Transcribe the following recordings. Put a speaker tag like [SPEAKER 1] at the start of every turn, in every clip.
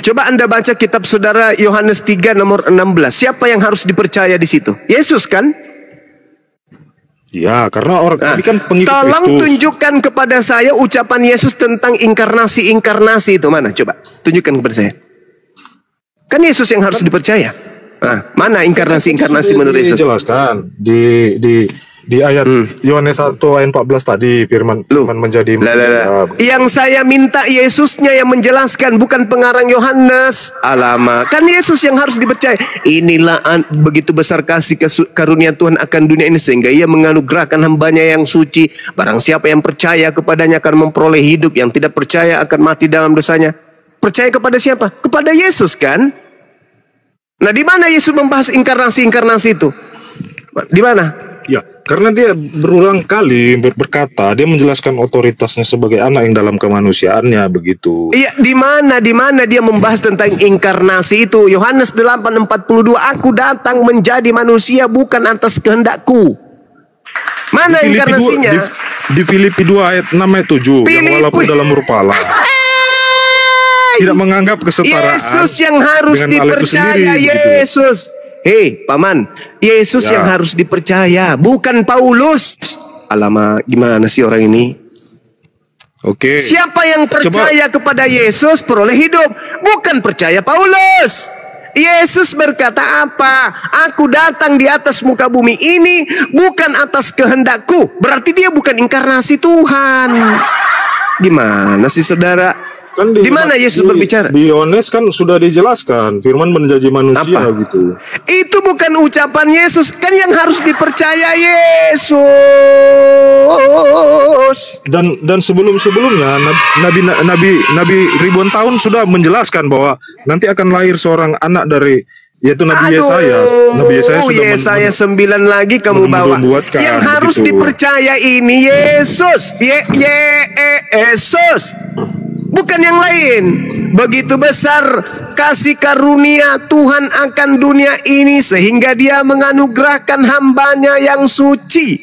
[SPEAKER 1] Coba Anda baca kitab saudara Yohanes 3 nomor 16. Siapa yang harus dipercaya di situ? Yesus kan?
[SPEAKER 2] Ya, karena orang kami kan pengikut Kristus.
[SPEAKER 1] Tolong tunjukkan kepada saya ucapan Yesus tentang inkarnasi itu mana? Coba tunjukkan kepada saya. Kan Yesus yang harus dipercaya. Nah, mana inkarnasi menurut Yesus?
[SPEAKER 2] Dijelaskan di ayat Yohanes 1 ayat 14 tadi firman menjadi manusia.
[SPEAKER 1] Yang saya minta Yesusnya yang menjelaskan, bukan pengarang Yohanes. Alamak, kan Yesus yang harus dipercaya. Inilah begitu besar kasih karunia Tuhan akan dunia ini sehingga Ia menganugerahkan hambanya yang suci. Barang siapa yang percaya kepadanya akan memperoleh hidup, yang tidak percaya akan mati dalam dosanya. Percaya kepada siapa? Kepada Yesus kan? Nah, di mana Yesus membahas inkarnasi itu? Di mana?
[SPEAKER 2] Ya, karena dia berulang kali berkata, dia menjelaskan otoritasnya sebagai anak yang dalam kemanusiaannya begitu.
[SPEAKER 1] Iya, di mana dia membahas tentang inkarnasi itu? Yohanes 8:42, aku datang menjadi manusia bukan atas kehendakku. Mana inkarnasinya?
[SPEAKER 2] Di Filipi 2 ayat 6 ayat 7, yang walaupun dalam rupa Allah tidak menganggap kesetaraan
[SPEAKER 1] Yesus yang harus dipercaya. Yesus, hei paman, Yesus yang harus dipercaya, bukan Paulus. Alamak, gimana sih orang ini?
[SPEAKER 2] Oke.
[SPEAKER 1] Siapa yang percaya kepada Yesus peroleh hidup, bukan percaya Paulus. Yesus berkata apa? Aku datang di atas muka bumi ini bukan atas kehendakku. Berarti dia bukan inkarnasi Tuhan. Gimana sih saudara?
[SPEAKER 2] Kan
[SPEAKER 1] di mana Yesus berbicara?
[SPEAKER 2] Di Yohanes kan sudah dijelaskan firman menjadi manusia gitu.
[SPEAKER 1] Itu bukan ucapan Yesus, kan yang harus dipercaya Yesus.
[SPEAKER 2] Dan sebelumnya Nabi ribuan tahun sudah menjelaskan bahwa nanti akan lahir seorang anak dari yaitu Nabi Yesaya. Nabi Yesaya sudah
[SPEAKER 1] Yesaya 9 lagi kamu bawa. Yang harus dipercaya ini Yesus. Yesus. Bukan yang lain. Begitu besar kasih karunia Tuhan akan dunia ini sehingga Dia menganugerahkan hambanya yang suci.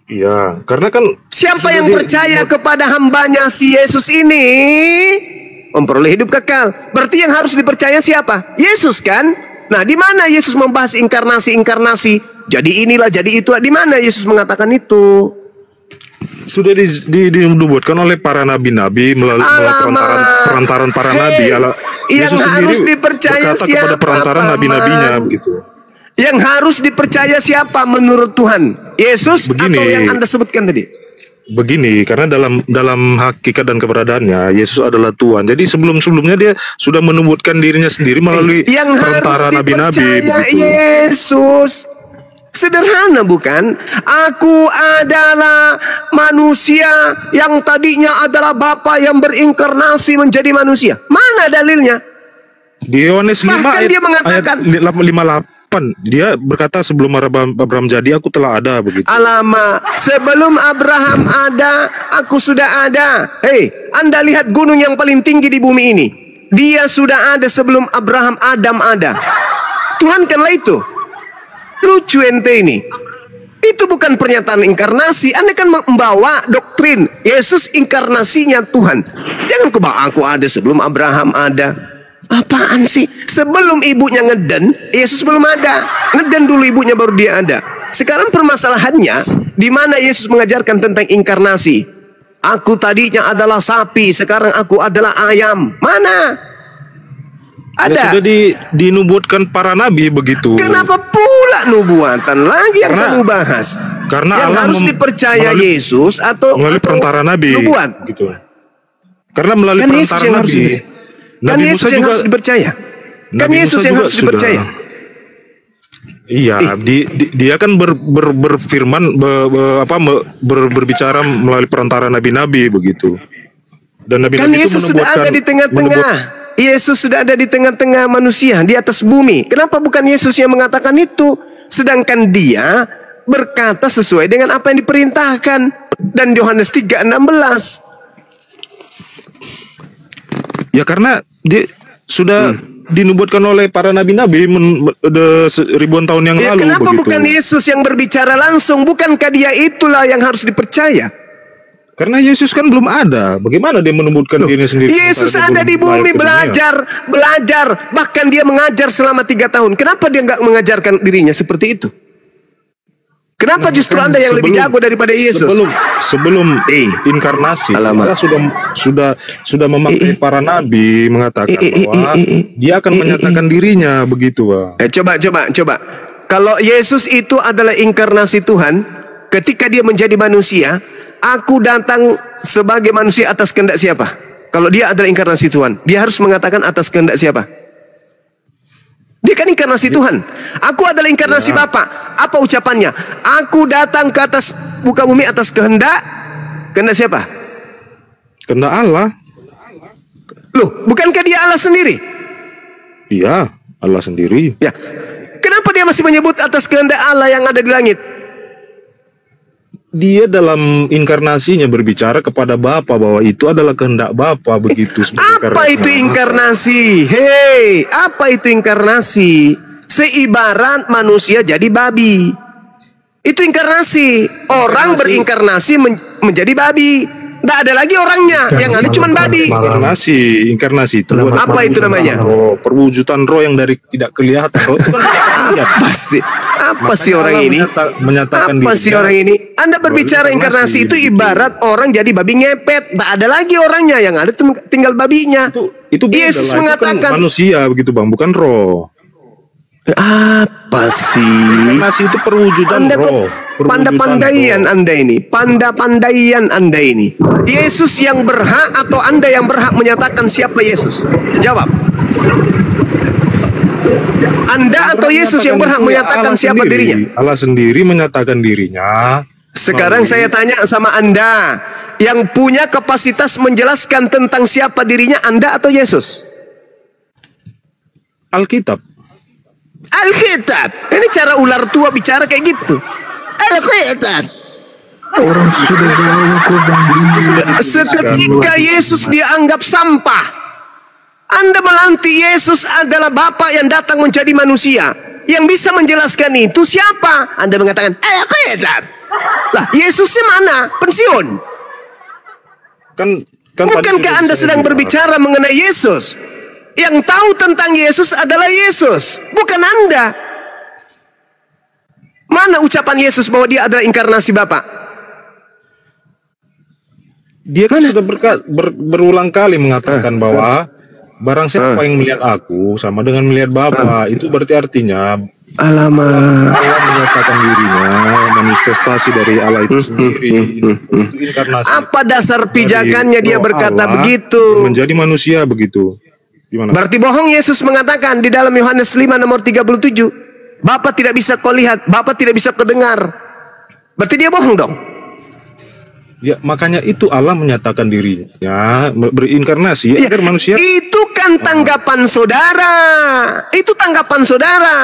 [SPEAKER 2] Iya, karena kan
[SPEAKER 1] siapa yang percaya kepada hambanya si Yesus ini memperoleh hidup kekal. Berarti yang harus dipercaya siapa? Yesus kan? Nah, di mana Yesus membahas inkarnasi? Jadi inilah, jadi itulah. Di mana Yesus mengatakan itu?
[SPEAKER 2] Sudah dinubuatkan oleh para nabi-nabi melalui perantaran para nabi. Yesus
[SPEAKER 1] harus
[SPEAKER 2] sendiri
[SPEAKER 1] dipercaya
[SPEAKER 2] berkata
[SPEAKER 1] siapa,
[SPEAKER 2] kepada perantaran nabi-nabinya begitu.
[SPEAKER 1] Yang harus dipercaya siapa menurut Tuhan? Yesus atau yang Anda sebutkan tadi?
[SPEAKER 2] Begini, karena dalam hakikat dan keberadaannya Yesus adalah Tuhan. Jadi sebelumnya dia sudah menubuatkan dirinya sendiri melalui perantara nabi-nabi.
[SPEAKER 1] Yesus sederhana bukan? Aku adalah manusia yang tadinya adalah Bapa yang berinkarnasi menjadi manusia. Mana dalilnya?
[SPEAKER 2] Di Yohanes 5
[SPEAKER 1] dia mengatakan
[SPEAKER 2] ayat 58, dia berkata sebelum Abraham jadi aku telah ada begitu.
[SPEAKER 1] Alamak, sebelum Abraham ada, aku sudah ada. Hei, Anda lihat gunung yang paling tinggi di bumi ini. Dia sudah ada sebelum Abraham Adam ada. Tuhan kanlah itu. Lucu ente ini. Itu bukan pernyataan inkarnasi. Anda kan membawa doktrin Yesus inkarnasinya Tuhan. Jangan kebawa aku ada sebelum Abraham ada. Apaan sih? Sebelum ibunya ngeden, Yesus belum ada. Ngeden dulu ibunya baru dia ada. Sekarang permasalahannya di mana Yesus mengajarkan tentang inkarnasi. Aku tadinya adalah sapi, sekarang aku adalah ayam. Mana? Ada.
[SPEAKER 2] Ya, sudah dinubuatkan para nabi begitu.
[SPEAKER 1] Kenapa pula nubuatan lagi yang kamu bahas?
[SPEAKER 2] Karena
[SPEAKER 1] yang
[SPEAKER 2] Allah
[SPEAKER 1] harus dipercaya Yesus
[SPEAKER 2] melalui perantara nabi
[SPEAKER 1] nubuat
[SPEAKER 2] gitu. Karena melalui
[SPEAKER 1] kan
[SPEAKER 2] perantara nabi.
[SPEAKER 1] Kan Yesus yang harus dipercaya. Kan Yesus yang harus dipercaya.
[SPEAKER 2] Iya, dia kan berfirman berbicara melalui perantara nabi-nabi begitu. Dan nabi-nabi
[SPEAKER 1] kan Yesus sudah ada di tengah-tengah. Yesus sudah ada di tengah-tengah manusia di atas bumi. Kenapa bukan Yesus yang mengatakan itu? Sedangkan dia berkata sesuai dengan apa yang diperintahkan. Dan Yohanes 3:16.
[SPEAKER 2] Ya karena dia sudah dinubuatkan oleh para nabi-nabi ribuan tahun yang lalu.
[SPEAKER 1] Kenapa
[SPEAKER 2] begitu.
[SPEAKER 1] Bukan Yesus yang berbicara langsung? Bukankah dia itulah yang harus dipercaya?
[SPEAKER 2] Karena Yesus kan belum ada. Bagaimana dia menyebutkan dirinya sendiri?
[SPEAKER 1] Yesus ada di bumi belajar. Bahkan dia mengajar selama 3 tahun. Kenapa dia nggak mengajarkan dirinya seperti itu? Kenapa justru Anda yang lebih jago daripada Yesus?
[SPEAKER 2] Sebelum inkarnasi, Allah sudah memakai para nabi mengatakan bahwa dia akan menyatakan dirinya begitu, Pak.
[SPEAKER 1] Coba. Kalau Yesus itu adalah inkarnasi Tuhan, ketika dia menjadi manusia, aku datang sebagai manusia atas kehendak siapa? Kalau dia adalah inkarnasi Tuhan, dia harus mengatakan atas kehendak siapa? Dia kan inkarnasi Tuhan. Aku adalah inkarnasi Bapa. Apa ucapannya? Aku datang ke atas muka bumi atas kehendak siapa?
[SPEAKER 2] Kehendak Allah.
[SPEAKER 1] Loh, bukankah dia Allah sendiri?
[SPEAKER 2] Iya, Allah sendiri.
[SPEAKER 1] Ya. Kenapa dia masih menyebut atas kehendak Allah yang ada di langit?
[SPEAKER 2] Dia dalam inkarnasinya berbicara kepada Bapa bahwa itu adalah kehendak Bapa begitu.
[SPEAKER 1] Apa itu inkarnasi? Hei, apa itu inkarnasi? Seibarat manusia jadi babi. Itu inkarnasi. Orang berinkarnasi menjadi babi. Tidak ada lagi orangnya, yang ada cuma babi.
[SPEAKER 2] Inkarnasi itu
[SPEAKER 1] apa itu namanya?
[SPEAKER 2] Roh, perwujudan roh yang dari tidak kelihatan. Roh itu kan
[SPEAKER 1] apa sih orang ini?
[SPEAKER 2] Menyatakan
[SPEAKER 1] apa sih orang ini? Anda berbicara inkarnasi itu ibarat orang jadi babi ngepet. Tak ada lagi orangnya, yang ada tinggal babinya.
[SPEAKER 2] Itu
[SPEAKER 1] Yesus mengatakan
[SPEAKER 2] kan manusia begitu, Bang, bukan roh.
[SPEAKER 1] Apa sih?
[SPEAKER 2] Inkarnasi itu perwujudan roh.
[SPEAKER 1] Pandai-pandaian Anda ini. Pandai-pandaian Anda ini. Yesus yang berhak atau Anda yang berhak menyatakan siapa Yesus? Jawab. Anda atau Yesus yang berhak menyatakan siapa dirinya?
[SPEAKER 2] Allah sendiri menyatakan dirinya.
[SPEAKER 1] Sekarang saya tanya sama Anda, yang punya kapasitas menjelaskan tentang siapa dirinya, Anda atau Yesus?
[SPEAKER 2] Alkitab.
[SPEAKER 1] Ini cara ular tua bicara kayak gitu. Alkitab.
[SPEAKER 3] Orang sudah jauh.
[SPEAKER 1] Seketika Yesus dianggap sampah. Anda melanti Yesus adalah Bapa yang datang menjadi manusia. Yang bisa menjelaskan itu siapa? Anda mengatakan Alkitab. Lah, Yesusnya mana? Pensiun. Bukankah Anda sedang berbicara mengenai Yesus? Yang tahu tentang Yesus adalah Yesus, bukan Anda. Mana ucapan Yesus bahwa dia adalah inkarnasi Bapa?
[SPEAKER 2] Dia kan sudah berulang kali mengatakan bahwa barang siapa yang melihat aku sama dengan melihat Bapa. Itu berarti artinya Allah menyatakan dirinya, manifestasi dari Allah itu sendiri. Itu inkarnasi.
[SPEAKER 1] Apa dasar pijakannya dia berkata Allah begitu?
[SPEAKER 2] Menjadi manusia begitu. Gimana?
[SPEAKER 1] Berarti bohong Yesus mengatakan di dalam Yohanes 5 nomor 37. Bapa tidak bisa kau lihat, Bapa tidak bisa kau dengar. Berarti dia bohong dong.
[SPEAKER 2] Ya, makanya itu Allah menyatakan dirinya berinkarnasi agar manusia.
[SPEAKER 1] Itu kan tanggapan saudara. Itu tanggapan saudara.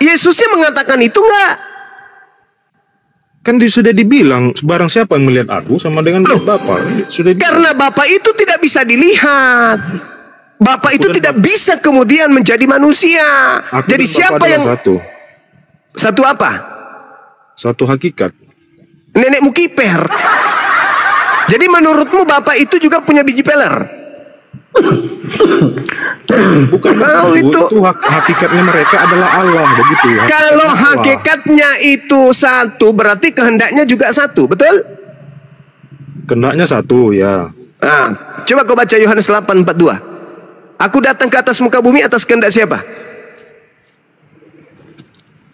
[SPEAKER 1] Yesusnya mengatakan itu enggak?
[SPEAKER 2] Kan sudah dibilang barang siapa yang melihat aku sama dengan Bapa.
[SPEAKER 1] Karena Bapa itu tidak bisa dilihat. Bapa itu tidak bisa kemudian menjadi manusia. Jadi siapa yang satu apa?
[SPEAKER 2] Satu hakikat.
[SPEAKER 1] Nenekmu kiper. Jadi menurutmu Bapa itu juga punya biji peler?
[SPEAKER 2] Bukan itu hakikatnya mereka adalah Allah begitu.
[SPEAKER 1] Kalau hakikatnya itu satu, berarti kehendaknya juga satu, betul?
[SPEAKER 2] Kehendaknya satu, ya.
[SPEAKER 1] Nah, coba kau baca Yohanes 8:42. Aku datang ke atas muka bumi atas kehendak siapa?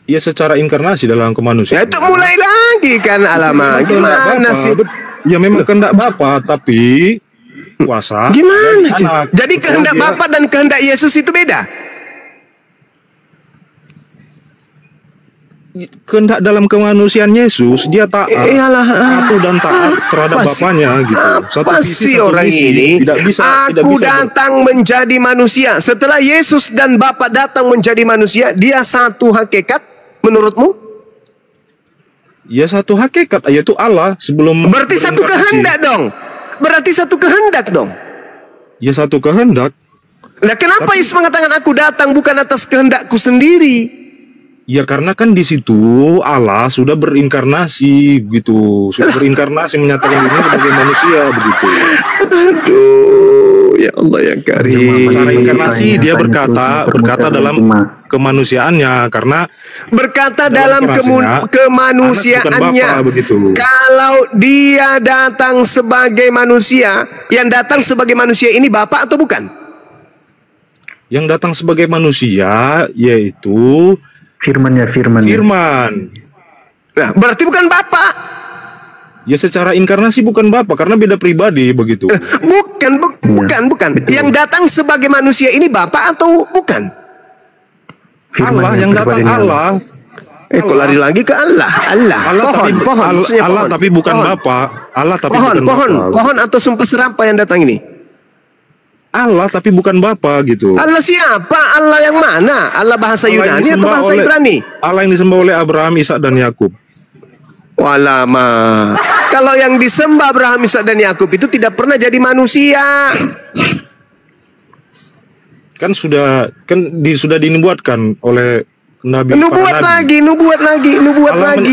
[SPEAKER 2] Ya secara inkarnasi dalam kemanusiaan.
[SPEAKER 1] Ya itu mulai lagi kan alama. Gimana sih?
[SPEAKER 2] Ya memang kehendak Bapa tapi kuasa.
[SPEAKER 1] Gimana sih? Jadi kehendak Bapa dan kehendak Yesus itu beda.
[SPEAKER 2] Kehendak dalam kemanusiaan Yesus dia taat, patuh dan taat terhadap Bapaknya gitu.
[SPEAKER 1] Apa sih orang ini? Aku datang menjadi manusia. Setelah Yesus dan Bapa datang menjadi manusia, dia satu hakikat menurutmu?
[SPEAKER 2] Ya satu hakikat, yaitu Allah sebelum.
[SPEAKER 1] Berarti satu kehendak dong. Berarti satu kehendak dong.
[SPEAKER 2] Ya satu kehendak.
[SPEAKER 1] Nah kenapa Yesus mengatakan aku datang bukan atas kehendakku sendiri?
[SPEAKER 2] Ya karena kan di situ Allah sudah berinkarnasi gitu, sudah berinkarnasi menyatakan dirinya sebagai manusia begitu.
[SPEAKER 1] Aduh, ya Allah yang karim.
[SPEAKER 2] Cara inkarnasi dia berkata dalam kemanusiaannya, karena
[SPEAKER 1] berkata dalam kemanusiaannya. Kalau dia datang sebagai manusia, yang datang sebagai manusia ini Bapa atau bukan?
[SPEAKER 2] Yang datang sebagai manusia yaitu Firman.
[SPEAKER 1] Nah, berarti bukan Bapa.
[SPEAKER 2] Ya secara inkarnasi bukan Bapa karena beda pribadi begitu.
[SPEAKER 1] Bukan. Yang datang sebagai manusia ini Bapa atau bukan?
[SPEAKER 2] Allah yang datang Allah.
[SPEAKER 1] Kok lari lagi ke Allah?
[SPEAKER 2] Allah tapi bukan Bapa. Allah tapi bukan Bapa.
[SPEAKER 1] Pohon atau sumpah serapa yang datang ini?
[SPEAKER 2] Allah tapi bukan Bapa gitu.
[SPEAKER 1] Allah siapa? Allah yang mana? Allah bahasa Yunani atau bahasa Ibrani?
[SPEAKER 2] Allah yang disembah oleh Abraham, Ishak dan Yakub.
[SPEAKER 1] Walama. Kalau yang disembah Abraham, Ishak dan Yakub itu tidak pernah jadi manusia.
[SPEAKER 2] Sudah dinubuatkan oleh nabi.
[SPEAKER 1] Nubuat lagi.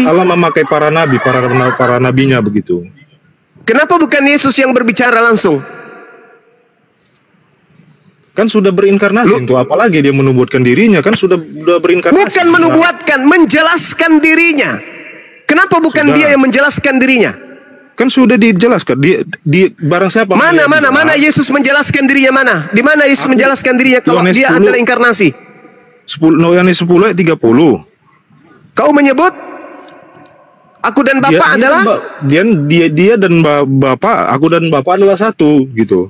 [SPEAKER 2] Allah memakai para nabi, para nabinya begitu.
[SPEAKER 1] Kenapa bukan Yesus yang berbicara langsung?
[SPEAKER 2] Kan sudah berinkarnasi itu, apalagi dia menubuatkan dirinya, kan sudah berinkarnasi.
[SPEAKER 1] Bukan menubuatkan, menjelaskan dirinya. Kenapa bukan dia yang menjelaskan dirinya?
[SPEAKER 2] Kan sudah dijelaskan di barang siapa?
[SPEAKER 1] Mana Yesus menjelaskan dirinya mana? Di mana Yesus menjelaskan dirinya kalau dia adalah inkarnasi?
[SPEAKER 2] Yohanes 10 ayat 30.
[SPEAKER 1] Kau menyebut aku dan Bapa adalah
[SPEAKER 2] dia dan Bapa, aku dan Bapa adalah satu gitu.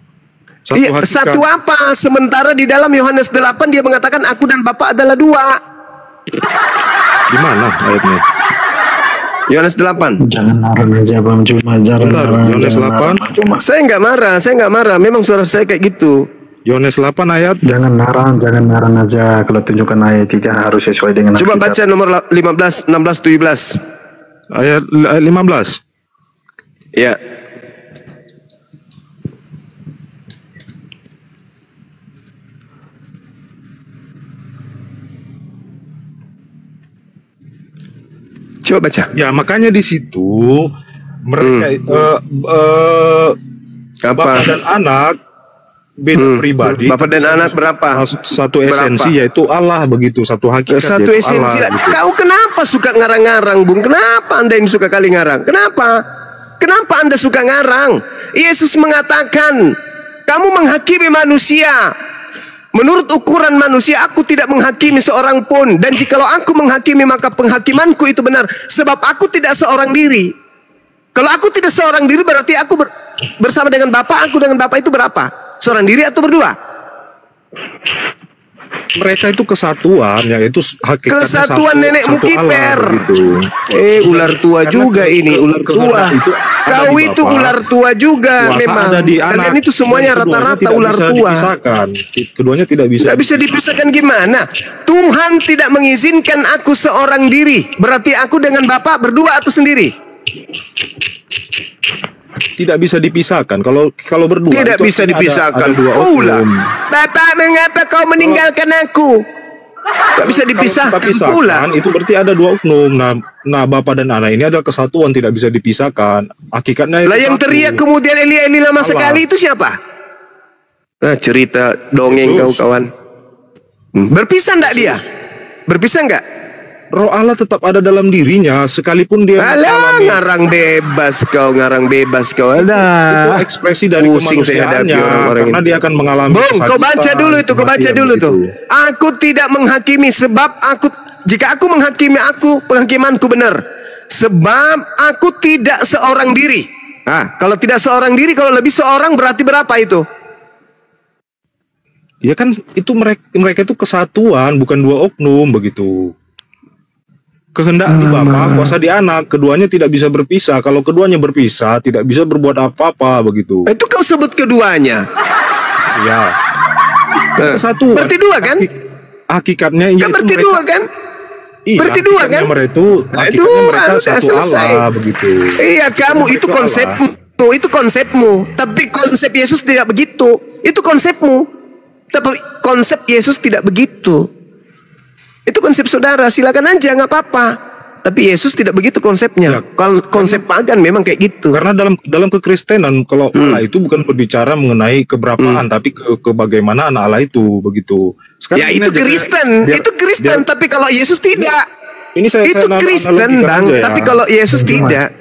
[SPEAKER 1] Satu apa? Sementara di dalam Yohanes 8 dia mengatakan aku dan Bapa adalah dua.
[SPEAKER 2] Di mana ayatnya?
[SPEAKER 1] Yohanes 8.
[SPEAKER 3] Jangan marah aja Bang, cuma
[SPEAKER 2] Yohanes 8.
[SPEAKER 1] Saya nggak marah. Memang suara saya kayak gitu.
[SPEAKER 2] Yohanes 8 ayat.
[SPEAKER 3] Jangan marah aja. Kalau tunjukkan ayat 3 harus sesuai dengan.
[SPEAKER 1] Coba baca nomor 15, 16, 17.
[SPEAKER 2] Ayat 15.
[SPEAKER 1] Ya. Coba baca.
[SPEAKER 2] Ya makanya di situ mereka Bapak dan anak beda pribadi.
[SPEAKER 1] Bapak dan anak berapa?
[SPEAKER 2] Satu esensi yaitu Allah begitu, satu hakikat.
[SPEAKER 1] Satu esensi. Allah, gitu. Kau kenapa suka ngarang-ngarang, Bung? Kenapa Anda ini suka kali ngarang? Kenapa Anda suka ngarang? Yesus mengatakan, kamu menghakimi manusia. Menurut ukuran manusia, aku tidak menghakimi seorang pun. Dan jikalau aku menghakimi, maka penghakimanku itu benar. Sebab aku tidak seorang diri. Kalau aku tidak seorang diri, berarti aku bersama dengan Bapa. Aku dengan Bapa itu berapa? Seorang diri atau berdua?
[SPEAKER 2] Mereka itu kesatuan, yaitu hakikatnya
[SPEAKER 1] kesatuan nenekmu kiper. Ular tua juga ini, ular tua. Kau itu ular tua juga memang. Kalian itu semuanya rata-rata ular tua.
[SPEAKER 2] Keduanya tidak bisa.
[SPEAKER 1] Tidak bisa dipisahkan gimana? Tuhan tidak mengizinkan aku seorang diri. Berarti aku dengan Bapa berdua atau sendiri?
[SPEAKER 2] Tidak bisa dipisahkan. Kalau berdua
[SPEAKER 1] tidak bisa dipisahkan. Bapak, mengapa kau meninggalkan aku? Tak bisa dipisahkan pula.
[SPEAKER 2] Itu berarti ada dua oknum. Nah, Bapak dan anak ini adalah kesatuan, tidak bisa dipisahkan. Hakikatnya
[SPEAKER 1] lah yang teriak kemudian Eli lama sekali itu siapa? Nah, cerita dongeng kau kawan. Berpisah enggak dia? Berpisah enggak?
[SPEAKER 2] Roh Allah tetap ada dalam dirinya sekalipun dia
[SPEAKER 1] ngarang bebas kau. Ada
[SPEAKER 2] itu ekspresi dari kemanusiaannya karena dia akan mengalami
[SPEAKER 1] kesakitan. Kau baca dulu tuh. Aku tidak menghakimi sebab jika aku menghakimi penghakimanku benar. Sebab aku tidak seorang diri. Kalau tidak seorang diri, kalau lebih seorang berarti berapa itu?
[SPEAKER 2] Ya kan itu mereka itu kesatuan, bukan dua oknum begitu. Kehendak di Bapa, kuasa di anak, keduanya tidak bisa berpisah. Kalau keduanya berpisah, tidak bisa berbuat apa-apa begitu.
[SPEAKER 1] Itu kau sebut keduanya.
[SPEAKER 2] Ya. Kesatuan.
[SPEAKER 1] Berarti dua kan?
[SPEAKER 2] Hakikatnya
[SPEAKER 1] kan berarti dua kan?
[SPEAKER 2] Iya,
[SPEAKER 1] berarti dua kan?
[SPEAKER 2] Hakikatnya mereka satu Allah begitu.
[SPEAKER 1] Iya, kamu itu konsepmu. Itu konsepmu. Tapi konsep Yesus tidak begitu. Itu konsepmu. Tapi konsep Yesus tidak begitu. Itu konsep saudara, silakan aja, nggak apa-apa. Tapi Yesus tidak begitu konsepnya. Kalau konsep pagan memang kayak gitu.
[SPEAKER 2] Karena dalam kekristenan kalau Allah itu bukan berbicara mengenai keberapaan, tapi ke bagaimana anak Allah itu begitu.
[SPEAKER 1] Sekarang ya itu Kristen, itu Kristen. Tapi kalau Yesus tidak.
[SPEAKER 2] Ini
[SPEAKER 1] itu Kristen, Bang. Ya. Tapi kalau Yesus tidak.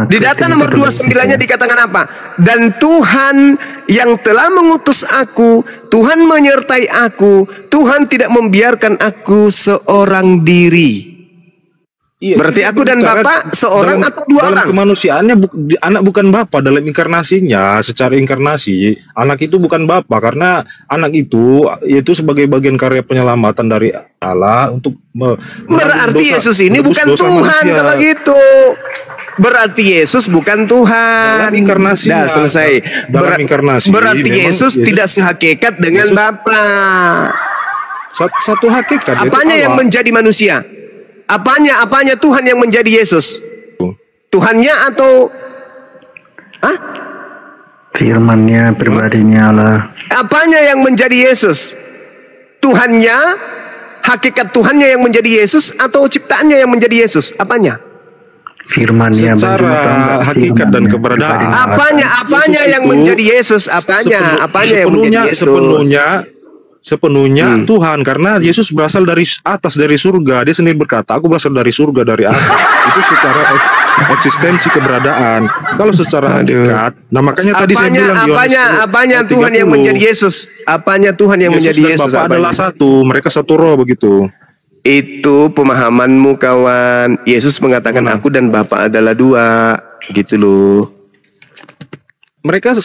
[SPEAKER 1] Di data nomor 29-nya dikatakan apa? Dan Tuhan yang telah mengutus aku, Tuhan menyertai aku, Tuhan tidak membiarkan aku seorang diri.
[SPEAKER 2] Iya,
[SPEAKER 1] berarti aku dan Bapa seorang atau dua orang?
[SPEAKER 2] Dalam kemanusiaannya anak bukan Bapa, dalam inkarnasinya secara inkarnasi anak itu bukan Bapa, karena anak itu sebagai bagian karya penyelamatan dari Allah untuk
[SPEAKER 1] berarti dosa, Yesus ini bukan Tuhan manusia. Kalau gitu berarti Yesus bukan Tuhan.
[SPEAKER 2] Dalam inkarnasi.
[SPEAKER 1] Dah selesai.
[SPEAKER 2] Dalam inkarnasi.
[SPEAKER 1] Berarti Yesus tidak sehakikat dengan Bapa.
[SPEAKER 2] Satu hakikat.
[SPEAKER 1] Apanya yang menjadi manusia? Apanya Tuhan yang menjadi Yesus? Tuhannya atau
[SPEAKER 3] firman-Nya, pribadinya Allah.
[SPEAKER 1] Apanya yang menjadi Yesus? Tuhannya, hakikat Tuhannya yang menjadi Yesus atau ciptaannya yang menjadi Yesus? Apanya?
[SPEAKER 3] Firman-Nya
[SPEAKER 2] secara hakikat dan keberadaan.
[SPEAKER 1] Apanya yang menjadi Yesus? Apanya yang menjadi Yesus?
[SPEAKER 2] Sepenuhnya Tuhan, karena Yesus berasal dari atas, dari surga. Dia sendiri berkata, aku berasal dari surga, dari atas. Itu secara eksistensi keberadaan. Kalau secara hakikat, nah makanya tadi saya bilang
[SPEAKER 1] apanya Tuhan yang menjadi Yesus? Apanya Tuhan yang menjadi Yesus?
[SPEAKER 2] Bapa adalah satu, mereka satu roh begitu.
[SPEAKER 1] Itu pemahamanmu, kawan. Yesus mengatakan aku dan Bapa adalah dua, gitu loh.
[SPEAKER 2] Mereka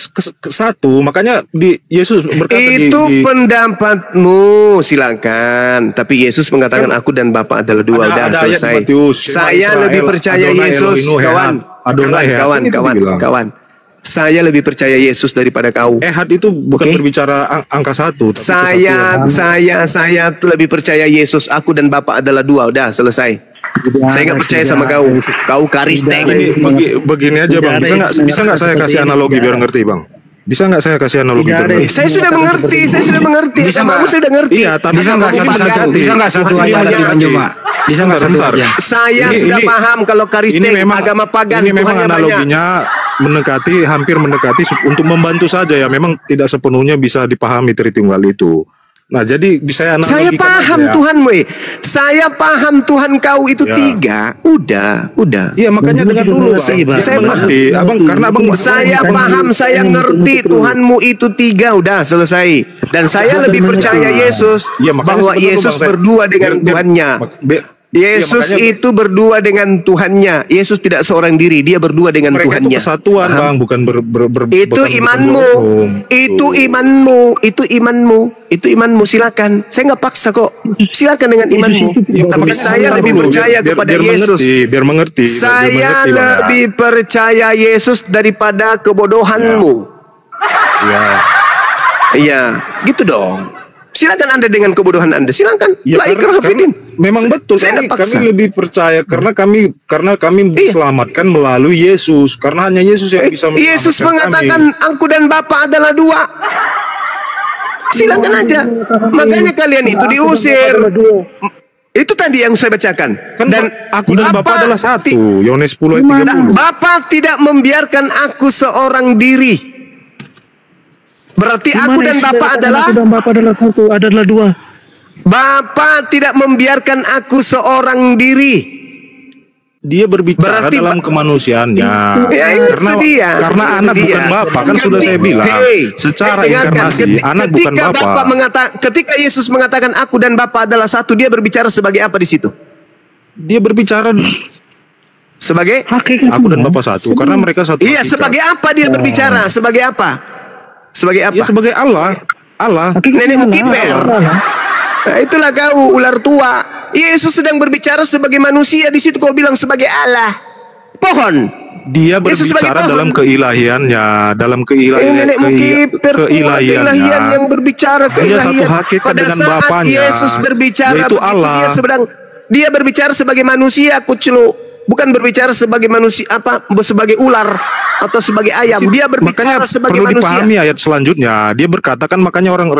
[SPEAKER 2] satu, makanya Yesus berkata
[SPEAKER 1] itu pendapatmu, silakan. Tapi Yesus mengatakan aku dan Bapa adalah dua. Udah selesai. Saya lebih percaya Yesus, kawan. Saya lebih percaya Yesus daripada kau.
[SPEAKER 2] Ehad itu bukan berbicara angka satu.
[SPEAKER 1] Saya lebih percaya Yesus. Aku dan Bapa adalah dua. Udah selesai. Saya nggak percaya sama kau. Kau Kristen.
[SPEAKER 2] Begini aja Bang. Bisa nggak saya kasih analogi biar ngerti Bang? Bisa nggak saya kasih analogi biar ngerti?
[SPEAKER 1] Saya sudah mengerti.
[SPEAKER 4] Bisa
[SPEAKER 1] nggak? Saya sudah ngerti.
[SPEAKER 2] Iya, tapi
[SPEAKER 4] bisa nggak satu ayat lagi Bang Juma? Bisa nggak sebentar?
[SPEAKER 1] Saya sudah paham kalau Kristen agama pagan.
[SPEAKER 2] Ini memang analoginya hampir mendekati untuk membantu saja ya. Memang tidak sepenuhnya bisa dipahami Tritunggal itu. Nah, jadi bisa analogikan.
[SPEAKER 1] Saya paham Tuhanmu. Saya paham Tuhan kau itu tiga. Udah.
[SPEAKER 2] Iya, makanya dengar dulu Bang. Saya mengerti. Karena Abang
[SPEAKER 1] saya paham, saya ngerti Tuhanmu itu tiga. Udah selesai. Dan saya lebih percaya Yesus bahwa Yesus berdua dengan Tuhannya. Yesus itu berdua dengan Tuhannya. Yesus tidak seorang diri, dia berdua dengan Tuhannya.
[SPEAKER 2] Itu kesatuan Bang, bukan
[SPEAKER 1] itu imanmu. Itu imanmu. Silakan. Saya nggak paksa kok. Silakan dengan imanmu. Tapi saya lebih percaya kepada Yesus.
[SPEAKER 2] Biar mengerti.
[SPEAKER 1] Saya lebih percaya Yesus daripada kebodohanmu. Iya, gitu dong. Silakan Anda dengan kebodohan Anda, silakan.
[SPEAKER 2] Memang betul. Kami lebih percaya karena kami diselamatkan melalui Yesus. Karena hanya Yesus yang bisa menyelamatkan
[SPEAKER 1] Yesus mengatakan aku dan Bapa adalah dua. Silakan aja. Makanya kalian itu diusir. Itu tadi yang saya bacakan.
[SPEAKER 2] Dan aku dan Bapa adalah satu. Yohanes 10 ayat 30.
[SPEAKER 1] Bapa tidak membiarkan aku seorang diri. Berarti aku dan Bapa adalah
[SPEAKER 3] satu, adalah dua.
[SPEAKER 1] Bapa tidak membiarkan aku seorang diri.
[SPEAKER 2] Dia berbicara dalam kemanusiaannya. Karena anak bukan Bapa, kan sudah saya bilang. Secara inkarnasi, anak bukan Bapa.
[SPEAKER 1] Ketika Yesus mengatakan aku dan Bapa adalah satu, dia berbicara sebagai apa di situ?
[SPEAKER 2] Dia berbicara
[SPEAKER 1] sebagai
[SPEAKER 2] aku dan Bapa satu, karena mereka satu.
[SPEAKER 1] Iya, sebagai apa dia berbicara? Sebagai apa? Sebagai apa?
[SPEAKER 2] Ya sebagai Allah.
[SPEAKER 1] Nenekmu kiper. Nah, itulah kau ular tua. Yesus sedang berbicara sebagai manusia, di situ kau bilang sebagai Allah. Pohon.
[SPEAKER 2] Dia berbicara dalam keilahiannya,
[SPEAKER 1] keilahian yang berbicara
[SPEAKER 2] Dia satu hakikat dengan Bapanya.
[SPEAKER 1] Yesus berbicara
[SPEAKER 2] yaitu Allah.
[SPEAKER 1] Dia berbicara sebagai manusia, kuclu. bukan berbicara sebagai manusia sebagai ular atau sebagai ayam. Dia berbicara sebagai
[SPEAKER 2] perlu
[SPEAKER 1] manusia.
[SPEAKER 2] Dipahami ayat selanjutnya. Dia berkata kan, makanya orang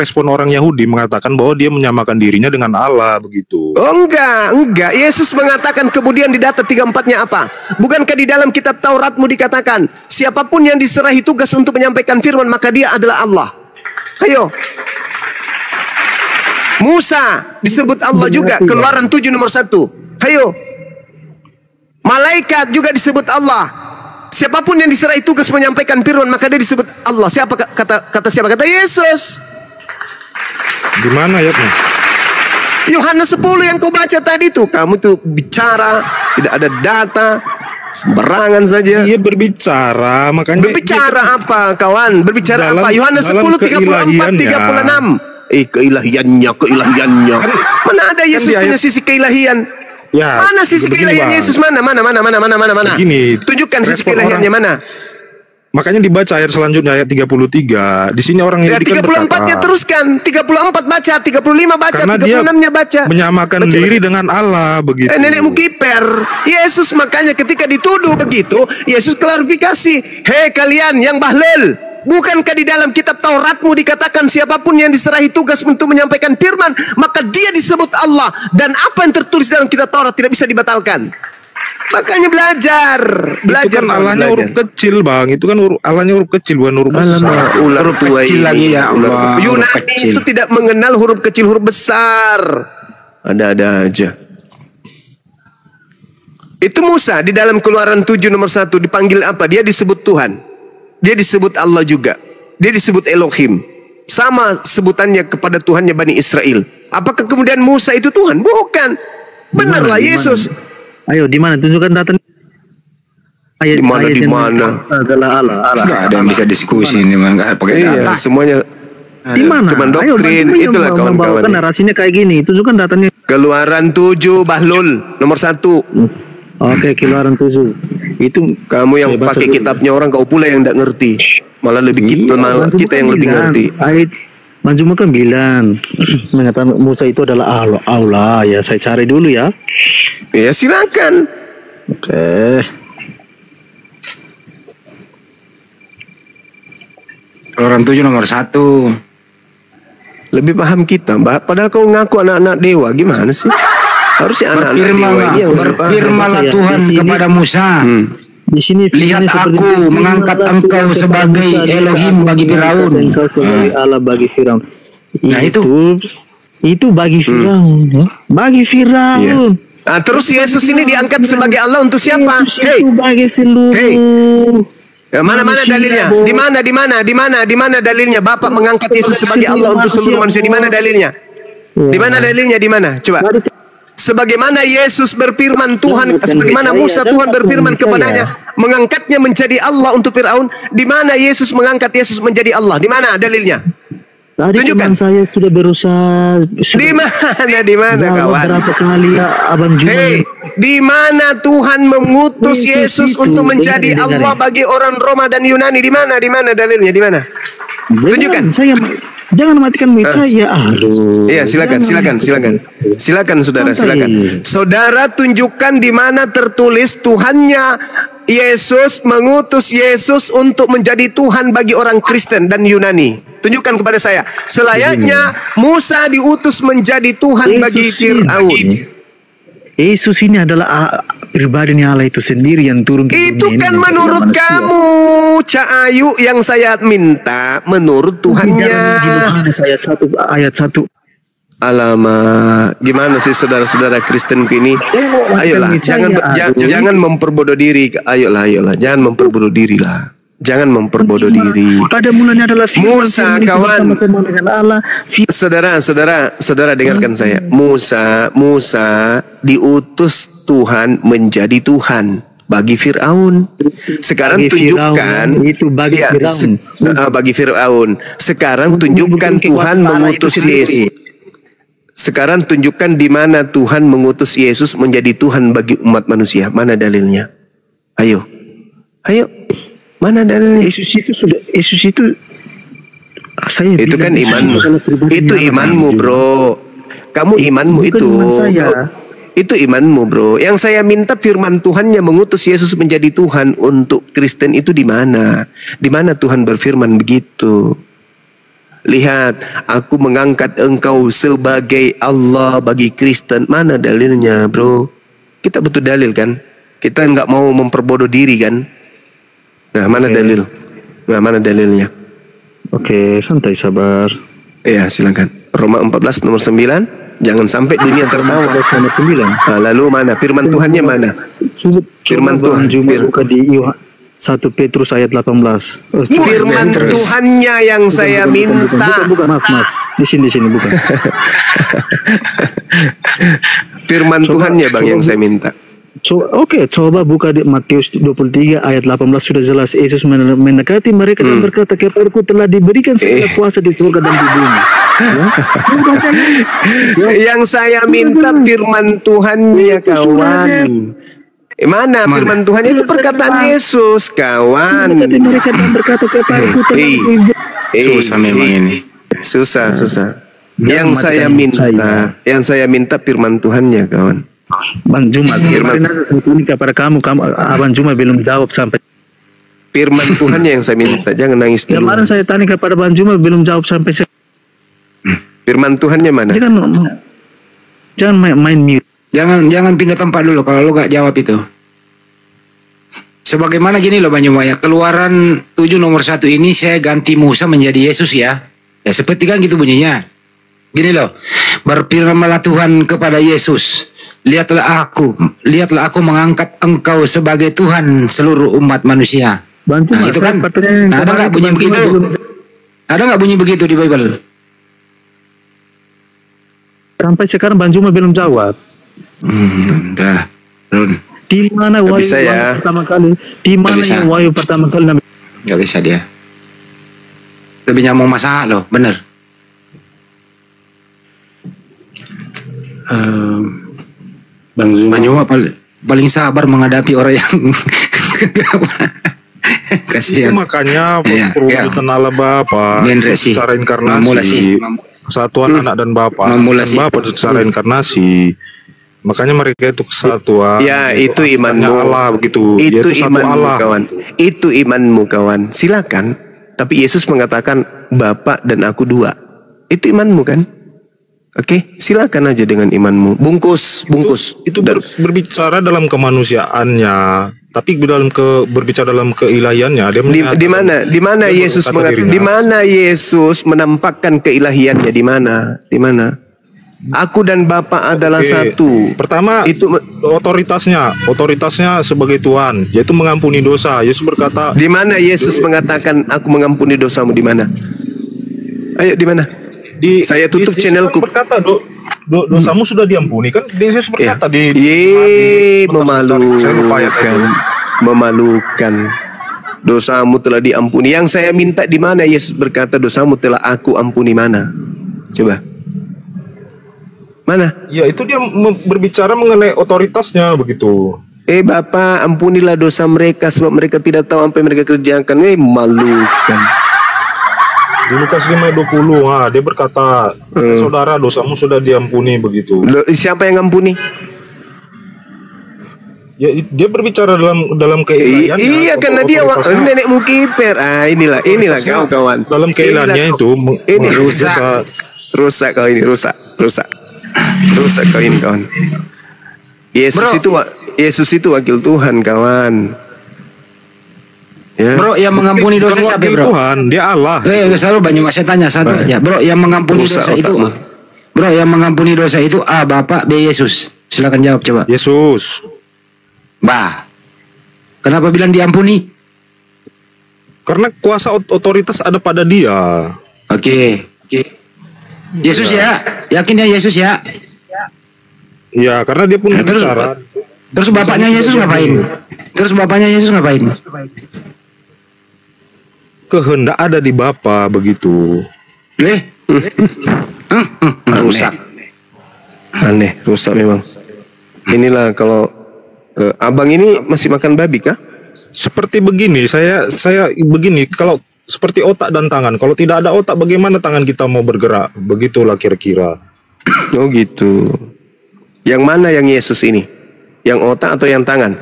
[SPEAKER 2] Yahudi mengatakan bahwa dia menyamakan dirinya dengan Allah begitu.
[SPEAKER 1] Oh enggak. Yesus mengatakan kemudian di data 34-nya apa? Bukankah di dalam kitab Tauratmu dikatakan siapapun yang diserahi tugas untuk menyampaikan firman maka dia adalah Allah. Ayo. Musa disebut Allah juga, Keluaran 7 nomor 1. Ayo. Malaikat juga disebut Allah. Siapapun yang diserahi tugas menyampaikan firman maka dia disebut Allah. Siapa kata siapa? Kata Yesus.
[SPEAKER 2] Di mana ayatnya?
[SPEAKER 1] Yohanes 10 yang kau baca tadi tuh. Kamu tuh bicara, tidak ada data, sembarangan saja.
[SPEAKER 2] Dia berbicara, makanya
[SPEAKER 1] berbicara apa kawan? Berbicara apa? Yohanes 10 34 36. Keilahiannya. Mana ada Yesus punya sisi keilahian? Ya, mana sisi keilahian Yesus? Mana?
[SPEAKER 2] Begini,
[SPEAKER 1] tunjukkan sisi keilahiannya mana?
[SPEAKER 2] Makanya dibaca ayat selanjutnya, ayat 33. Di sini orang Yahudi kan berkata,
[SPEAKER 1] 34-nya teruskan, 34 baca, 35 baca,
[SPEAKER 2] karena
[SPEAKER 1] 36-nya baca.
[SPEAKER 2] Menyamakan diri dengan Allah begitu.
[SPEAKER 1] Nenekmu kiper. Yesus makanya ketika dituduh begitu, Yesus klarifikasi. Hei kalian yang bahlul, bukankah di dalam kitab Tauratmu dikatakan siapapun yang diserahi tugas untuk menyampaikan firman maka dia disebut Allah, dan apa yang tertulis dalam kitab Taurat tidak bisa dibatalkan. Makanya belajar
[SPEAKER 2] itu kan Allahnya huruf kecil bang, itu kan Allahnya huruf kecil bukan huruf besar.
[SPEAKER 1] Huruf kecil lagi ya Allah. Yunani itu tidak mengenal huruf kecil huruf besar. Ada-ada aja. Itu Musa di dalam Keluaran 7 nomor 1 dipanggil apa? Dia disebut Tuhan. Dia disebut Allah juga. Dia disebut Elohim. Sama sebutannya kepada Tuhannya Bani Israel. Apakah kemudian Musa itu Tuhan? Bukan. Benarlah Yesus.
[SPEAKER 5] Ayo di mana? Tunjukkan data.
[SPEAKER 1] Di mana?
[SPEAKER 5] Adalah Allah.
[SPEAKER 4] Enggak ada yang bisa diskusi ini, enggak pakai data.
[SPEAKER 1] Semuanya
[SPEAKER 5] di mana?
[SPEAKER 1] Cuma doktrin. Itulah kawan-kawan.
[SPEAKER 5] Narasinya kayak gini. Tunjukkan datanya.
[SPEAKER 1] Keluaran 7 Bahlul nomor 1.
[SPEAKER 5] Oke, Keluaran 7. Itu
[SPEAKER 1] kamu yang pakai kitabnya orang, kau pula yang tidak ngerti. Malah lebih kita yang lebih ngerti.
[SPEAKER 5] Ayat Manjuma kan bilang mengatakan Musa itu adalah Allah. Ya, saya cari dulu ya.
[SPEAKER 1] Ya, silakan.
[SPEAKER 5] Oke.
[SPEAKER 4] Keluaran 7 nomor 1.
[SPEAKER 1] Lebih paham kita, Mbak. Padahal kau ngaku anak-anak dewa, gimana sih? Harusnya anak-anak dewa ini yang
[SPEAKER 4] berfirmanlah Tuhan kepada Musa.
[SPEAKER 5] Di sini
[SPEAKER 4] lihat aku mengangkat engkau sebagai Elohim bagi Firaun.
[SPEAKER 5] Engkau sebagai Allah bagi Firaun.
[SPEAKER 4] Nah
[SPEAKER 5] itu bagi Firaun. Bagi Firaun.
[SPEAKER 1] Nah, terus Yesus ini diangkat sebagai Allah untuk siapa?
[SPEAKER 5] Yesus itu bagi seluruh.
[SPEAKER 1] Ya, mana dalilnya? Di mana dalilnya? Bapak mengangkat Yesus sebagai Allah untuk seluruh manusia. Di mana dalilnya? Di mana dalilnya? Di mana? Coba. Sebagaimana Yesus berfirman Tuhan, sebagaimana Musa Tuhan berfirman kepadanya, mengangkatnya menjadi Allah untuk Firaun. Di mana Yesus mengangkat Yesus menjadi Allah? Di mana dalilnya? Tunjukkan.
[SPEAKER 5] Saya sudah berusaha.
[SPEAKER 1] Di mana kawan?
[SPEAKER 5] Berapa kali Abang Juma?
[SPEAKER 1] Hei, di mana Tuhan mengutus Yesus untuk menjadi Allah bagi orang Roma dan Yunani? Di mana dalilnya? Di mana? Tunjukkan.
[SPEAKER 5] Jangan matikan meja ya. Aduh.
[SPEAKER 1] Iya, silakan. Silakan saudara, silakan. Saudara tunjukkan di mana tertulis Tuhannya Yesus mengutus Yesus untuk menjadi Tuhan bagi orang Kristen dan Yunani. Tunjukkan kepada saya. Selayaknya Musa diutus menjadi Tuhan bagi Firaun.
[SPEAKER 5] Yesus ini adalah pribadinya Allah itu sendiri yang turun ke dunia.
[SPEAKER 1] Itu kan menurut kamu, Cak Ayu, yang saya minta menurut Tuhannya.
[SPEAKER 5] Ayat 1.
[SPEAKER 1] Alamak, gimana sih saudara-saudara Kristen ini? Ayolah, jangan memperbodoh diri. Ayolah, jangan memperbodoh diri lah. Jangan memperbodoh diri.
[SPEAKER 5] Pada mulanya adalah
[SPEAKER 1] Musa, kawan. Saudara, dengarkan saya. Musa diutus Tuhan menjadi Tuhan bagi Firaun. Sekarang tunjukkan
[SPEAKER 5] itu bagi Firaun.
[SPEAKER 1] Bagi Firaun. Sekarang tunjukkan Tuhan mengutus Yesus. Sekarang tunjukkan di mana Tuhan mengutus Yesus menjadi Tuhan bagi umat manusia. Mana dalilnya? Ayo. Mana dalilnya?
[SPEAKER 5] Yesus itu saya
[SPEAKER 1] itu kan imanmu. Itu imanmu, bro. Kamu imanmu itu. Itu imanmu, bro. Yang saya minta firman Tuhannya mengutus Yesus menjadi Tuhan untuk Kristen itu di mana? Di mana Tuhan berfirman begitu? Lihat, aku mengangkat engkau sebagai Allah bagi Kristen. Mana dalilnya, bro? Kita butuh dalil kan? Kita nggak mau memperbodoh diri kan? Nah, mana dalil? Nah, mana dalilnya?
[SPEAKER 5] Oke, santai sabar.
[SPEAKER 1] Iya, silakan. Roma 14 nomor 9. Jangan sampai dunia tertawa.
[SPEAKER 5] Nomor 9.
[SPEAKER 1] Nah, lalu mana? Firman Tuhannya mana? Firman Tuhan.
[SPEAKER 5] Cuma buka di 1 Petrus ayat 18.
[SPEAKER 1] Firman Tuhannya yang saya minta.
[SPEAKER 5] Bukan, maaf. Di sini bukan.
[SPEAKER 1] Firman Tuhannya Bang yang saya minta.
[SPEAKER 5] Coba buka di Matius 23 ayat 18 sudah jelas. Yesus mendekati mereka dan berkata, kepadaku telah diberikan segala kuasa di surga dan di bumi.
[SPEAKER 1] Yang saya minta firman Tuhannya, kawan. Mana firman Tuhan itu perkataan Yesus, kawan.
[SPEAKER 5] Mereka dan berkata kepadaku telah
[SPEAKER 4] susah memang ini.
[SPEAKER 1] Susah. Yang saya minta firman Tuhannya, kawan.
[SPEAKER 5] Bang Juma, kemarin ini kepada kamu Abang Juma belum jawab sampai.
[SPEAKER 1] Firman Tuhannya yang saya minta, jangan nangis dulu.
[SPEAKER 5] Kemarin saya tanya kepada Bang Juma belum jawab sampai.
[SPEAKER 1] Firman Tuhannya mana?
[SPEAKER 5] Jangan main mute.
[SPEAKER 4] Jangan pindah tempat dulu kalau lo gak jawab itu. Sebagaimana gini loh Bang Juma ya, Keluaran 7 nomor 1 ini saya ganti Musa menjadi Yesus ya. Ya seperti kan gitu bunyinya. Gini loh, berfirmanlah Tuhan kepada Yesus, lihatlah aku mengangkat engkau sebagai Tuhan seluruh umat manusia.
[SPEAKER 5] Bantu
[SPEAKER 4] nah, itu kan. Nah, ada nggak bunyi begitu? Ada nggak bunyi begitu di Bible?
[SPEAKER 5] Sampai sekarang Bang Juma belum jawab.
[SPEAKER 4] Udah, Run.
[SPEAKER 5] Di mana wahyu pertama kali? Di mana yang wahyu pertama kali?
[SPEAKER 4] Gak bisa dia. Lebih nyambung masalah loh, bener.
[SPEAKER 5] Bang
[SPEAKER 4] Juma paling sabar menghadapi orang yang
[SPEAKER 2] kasihan. Itu makanya perlu ditenala Bapa secara inkarnasi. Kesatuan anak dan Bapa. Bapa secara inkarnasi. Makanya mereka itu kesatuan.
[SPEAKER 1] Ya, itu imanmu.
[SPEAKER 2] Allah begitu.
[SPEAKER 1] Itu imanmu, kawan. Itu imanmu, kawan. Silakan. Tapi Yesus mengatakan Bapa dan aku dua. Itu imanmu kan? Oke, silakan aja dengan imanmu. Bungkus.
[SPEAKER 2] Itu berbicara dalam kemanusiaannya, tapi berbicara dalam keilahiannya. Dia
[SPEAKER 1] di mana Yesus mengatakan? Di mana Yesus menampakkan keilahiannya? Di mana? Aku dan Bapa adalah satu.
[SPEAKER 2] Pertama, itu otoritasnya sebagai Tuhan, yaitu mengampuni dosa. Yesus berkata.
[SPEAKER 1] Di mana Yesus mengatakan aku mengampuni dosamu? Di mana? Ayo, di mana? Saya tutup channelku.
[SPEAKER 2] Berkata dosamu sudah diampuni kan? Yesus berkata
[SPEAKER 1] memalukan. Dosamu telah diampuni. Yang saya minta di mana Yesus berkata dosamu telah aku ampuni, mana? Coba. Mana?
[SPEAKER 2] Ya itu dia berbicara mengenai otoritasnya begitu.
[SPEAKER 1] Bapa, ampunilah dosa mereka sebab mereka tidak tahu apa yang mereka kerjakan. Memalukan.
[SPEAKER 2] Di Lukas 5:20, dia berkata, saudara dosamu sudah diampuni begitu.
[SPEAKER 1] Siapa yang ngampuni?
[SPEAKER 2] Ya, dia berbicara dalam keilahiannya.
[SPEAKER 1] Iya, karena dia nenek mukiper. Inilah kawan.
[SPEAKER 2] Dalam keilahiannya itu
[SPEAKER 1] ini rusak kau ini, rusak kau ini, kawan. Yesus itu wakil Tuhan, kawan.
[SPEAKER 4] Ya. Bro, yang mengampuni dosa siapa, bro?
[SPEAKER 2] Tuhan, dia Allah.
[SPEAKER 4] Selalu banyak saya tanya satu aja. Bro, yang mengampuni dosa itu. Bro, yang mengampuni dosa itu A, Bapak, B, Yesus. Silakan jawab coba.
[SPEAKER 2] Yesus.
[SPEAKER 4] Kenapa bilang diampuni?
[SPEAKER 2] Karena kuasa otoritas ada pada dia.
[SPEAKER 4] Oke. Yesus ya? Yakin ya Yesus ya?
[SPEAKER 2] Ya, karena dia pun bicara.
[SPEAKER 4] Terus bapaknya Yesus ngapain?
[SPEAKER 2] Kehendak ada di Bapa begitu.
[SPEAKER 1] Rusak memang. Inilah kalau abang ini masih makan babi kah?
[SPEAKER 2] Seperti begini, saya begini, kalau seperti otak dan tangan. Kalau tidak ada otak, bagaimana tangan kita mau bergerak? Begitulah kira-kira.
[SPEAKER 1] Oh gitu. Yang mana yang Yesus ini? Yang otak atau yang tangan?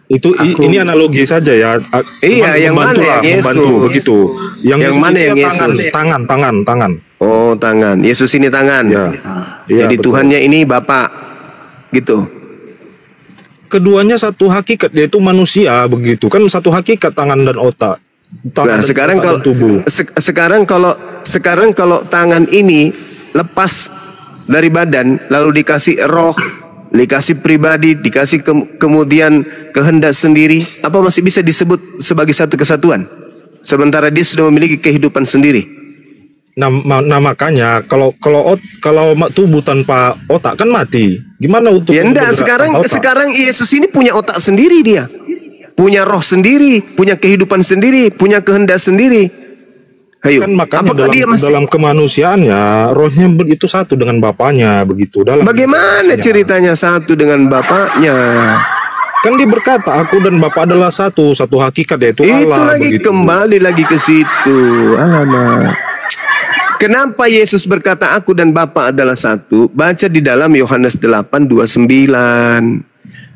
[SPEAKER 2] Ini analogi saja ya.
[SPEAKER 1] Iya, yang mana yang Yesus?
[SPEAKER 2] Membantu begitu. Yang
[SPEAKER 1] mana yang
[SPEAKER 2] Yesus?
[SPEAKER 1] Yesus?
[SPEAKER 2] Tangan.
[SPEAKER 1] Oh, tangan. Yesus ini tangan.
[SPEAKER 2] Ya.
[SPEAKER 1] Jadi betul. Tuhannya ini Bapa. Gitu.
[SPEAKER 2] Keduanya satu hakikat, yaitu manusia begitu. Kan satu hakikat tangan dan otak.
[SPEAKER 1] Nah, sekarang kalau tubuh. Sekarang kalau tangan ini lepas dari badan lalu dikasih roh, dikasih pribadi, dikasih kemudian kehendak sendiri, apa masih bisa disebut sebagai satu kesatuan? Sementara dia sudah memiliki kehidupan sendiri.
[SPEAKER 2] Nah makanya kalau tubuh tanpa otak kan mati. Gimana untuk?
[SPEAKER 1] Ya enggak, sekarang Yesus ini punya otak sendiri dia. Punya roh sendiri, punya kehidupan sendiri, punya kehendak sendiri. Ayo.
[SPEAKER 2] Kan makanya dalam kemanusiaannya rohnya itu satu dengan bapaknya begitu.
[SPEAKER 1] Bagaimana ceritanya satu dengan bapaknya?
[SPEAKER 2] Kan dia berkata aku dan Bapa adalah satu hakikat, yaitu Allah.
[SPEAKER 1] Itu lagi begitu. Kembali lagi ke situ. Alamak. Kenapa Yesus berkata aku dan Bapa adalah satu? Baca di dalam Yohanes 8:29.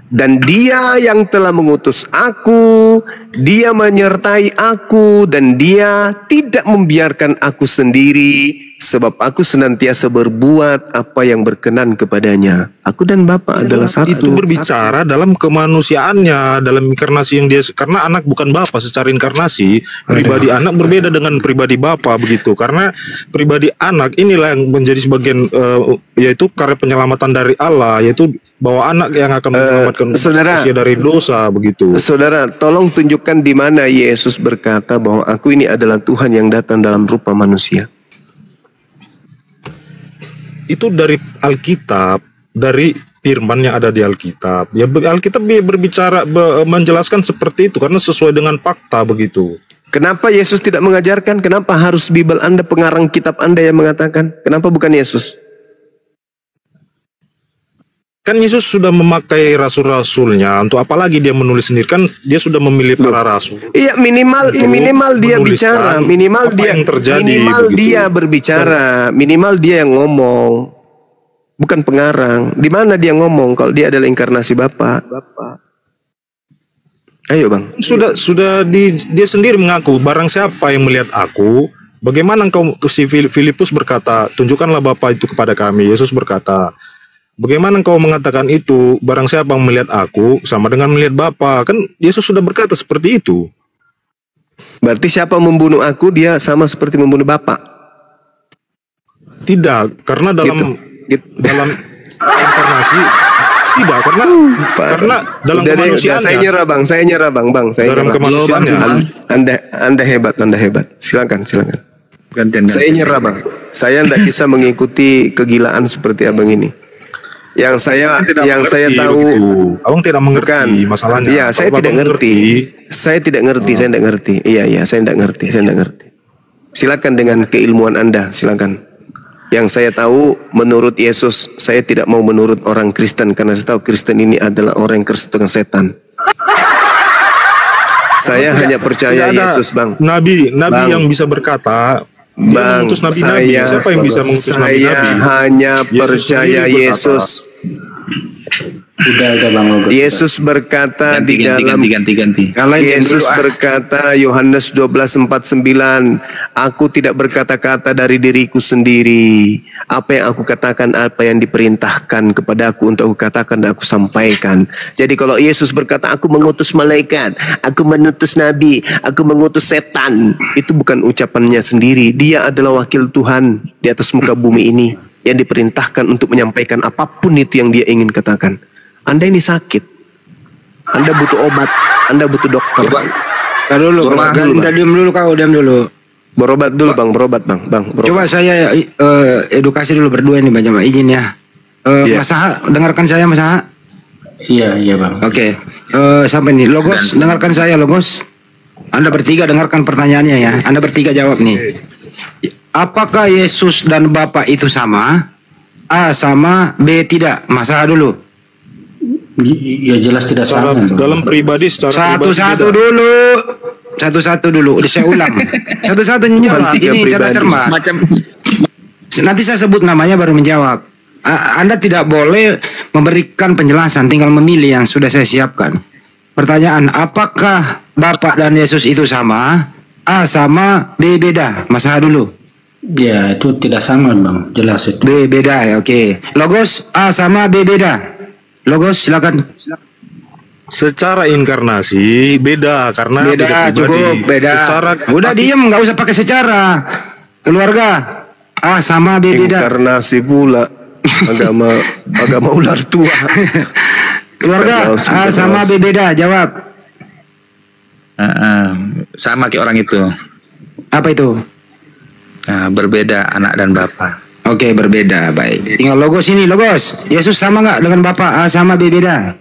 [SPEAKER 1] Dan dia yang telah mengutus aku, dia menyertai aku, dan dia tidak membiarkan aku sendiri, sebab aku senantiasa berbuat apa yang berkenan kepadanya. Aku dan Bapa adalah satu.
[SPEAKER 2] Itu berbicara dalam kemanusiaannya, dalam inkarnasi yang dia, karena anak bukan Bapa secara inkarnasi, pribadi anak berbeda dengan pribadi Bapa begitu. Karena pribadi anak inilah yang menjadi sebagian yaitu karya penyelamatan dari Allah, yaitu bahwa anak yang akan menyelamatkan manusia dari dosa begitu.
[SPEAKER 1] Saudara, tolong tunjukkan di mana Yesus berkata bahwa aku ini adalah Tuhan yang datang dalam rupa manusia.
[SPEAKER 2] Itu dari Alkitab, dari firman yang ada di Alkitab. Ya, Alkitab berbicara menjelaskan seperti itu karena sesuai dengan fakta begitu.
[SPEAKER 1] Kenapa Yesus tidak mengajarkan? Kenapa harus Bible Anda, pengarang kitab Anda yang mengatakan? Kenapa bukan Yesus?
[SPEAKER 2] Kan Yesus sudah memakai rasul-rasulnya, untuk apalagi dia menulis sendiri, kan dia sudah memilih para rasul.
[SPEAKER 1] Iya, minimal dia bicara, minimal dia berbicara, minimal dia yang ngomong, bukan pengarang. Di mana dia ngomong kalau dia adalah inkarnasi Bapa? Ayo Bang.
[SPEAKER 2] Dia sendiri mengaku, barang siapa yang melihat aku, bagaimana engkau, si Filipus berkata, tunjukkanlah Bapa itu kepada kami. Yesus berkata, bagaimana engkau mengatakan itu? Barang siapa yang melihat aku sama dengan melihat Bapa. Kan Yesus sudah berkata seperti itu.
[SPEAKER 1] Berarti siapa membunuh aku, dia sama seperti membunuh Bapa?
[SPEAKER 2] Tidak, karena dalam inkarnasi tidak, karena dalam kemanusiaan.
[SPEAKER 1] Saya nyerah bang.
[SPEAKER 2] Dalam kemanusiaannya.
[SPEAKER 1] Anda hebat. Silakan. Saya nyerah bang. Saya tidak bisa mengikuti kegilaan seperti abang ini. Yang saya tahu,
[SPEAKER 2] abang tidak mengerti
[SPEAKER 1] bukan
[SPEAKER 2] masalahnya.
[SPEAKER 1] Iya, saya tidak ngerti. Saya tidak ngerti. Iya, saya tidak ngerti. Silakan dengan keilmuan Anda, silakan. Yang saya tahu, menurut Yesus, saya tidak mau menurut orang Kristen karena saya tahu Kristen ini adalah orang yang kerasukan setan. Saya hanya percaya Yesus, bang.
[SPEAKER 2] Nabi yang bisa berkata.
[SPEAKER 1] Bang,
[SPEAKER 2] nabi-nabi. Siapa yang bisa mengutus nabi-nabi?
[SPEAKER 1] Saya hanya percaya Yesus.
[SPEAKER 6] Udah Bang Logos.
[SPEAKER 1] Yesus berkata
[SPEAKER 6] ganti.
[SPEAKER 1] Yesus berkata Yohanes 12:49, aku tidak berkata-kata dari diriku sendiri. Apa yang aku katakan, apa yang diperintahkan kepadaku untuk aku katakan dan aku sampaikan. Jadi kalau Yesus berkata aku mengutus malaikat, aku mengutus nabi, aku mengutus setan, itu bukan ucapannya sendiri. Dia adalah wakil Tuhan di atas muka bumi ini yang diperintahkan untuk menyampaikan apapun itu yang dia ingin katakan. Anda ini sakit, Anda butuh obat, Anda butuh dokter.
[SPEAKER 4] Diam dulu.
[SPEAKER 1] Berobat dulu bang.
[SPEAKER 4] Coba saya edukasi dulu berdua ini Bang, coba izin ya. Mas Aha, dengarkan saya Mas Aha.
[SPEAKER 6] Iya Bang.
[SPEAKER 4] Oke. Sampai nih Logos, dengarkan saya Logos. Anda bertiga dengarkan pertanyaannya ya. Anda bertiga jawab nih. Apakah Yesus dan Bapa itu sama? A sama, B tidak. Mas Aha dulu.
[SPEAKER 6] Ya jelas tidak sama.
[SPEAKER 2] Dalam pribadi secara
[SPEAKER 4] satu-satu dulu. Udah saya ulang. Satu-satu jawab. Ini cara cermat. Nanti saya sebut namanya baru menjawab. Anda tidak boleh memberikan penjelasan, tinggal memilih yang sudah saya siapkan. Pertanyaan, apakah Bapak dan Yesus itu sama? A sama, B beda. Mas Aha dulu.
[SPEAKER 6] Ya, itu tidak sama Bang, jelas itu.
[SPEAKER 4] B beda ya, oke. Logos, A sama, B beda. Logos, silakan.
[SPEAKER 2] Secara inkarnasi beda karena
[SPEAKER 4] Beda, cukup, beda.
[SPEAKER 2] Secara
[SPEAKER 4] udah diem, nggak usah pakai secara. Keluarga, A sama, B beda.
[SPEAKER 1] Inkarnasi pula. agama ular tua.
[SPEAKER 4] Keluarga, A sama, B beda. Jawab.
[SPEAKER 7] Sama kayak orang itu.
[SPEAKER 4] Apa itu?
[SPEAKER 7] Berbeda anak dan bapak.
[SPEAKER 4] Oke, berbeda. Baik. Tinggal Logos ini, Logos. Yesus sama nggak dengan Bapak? A sama, B beda.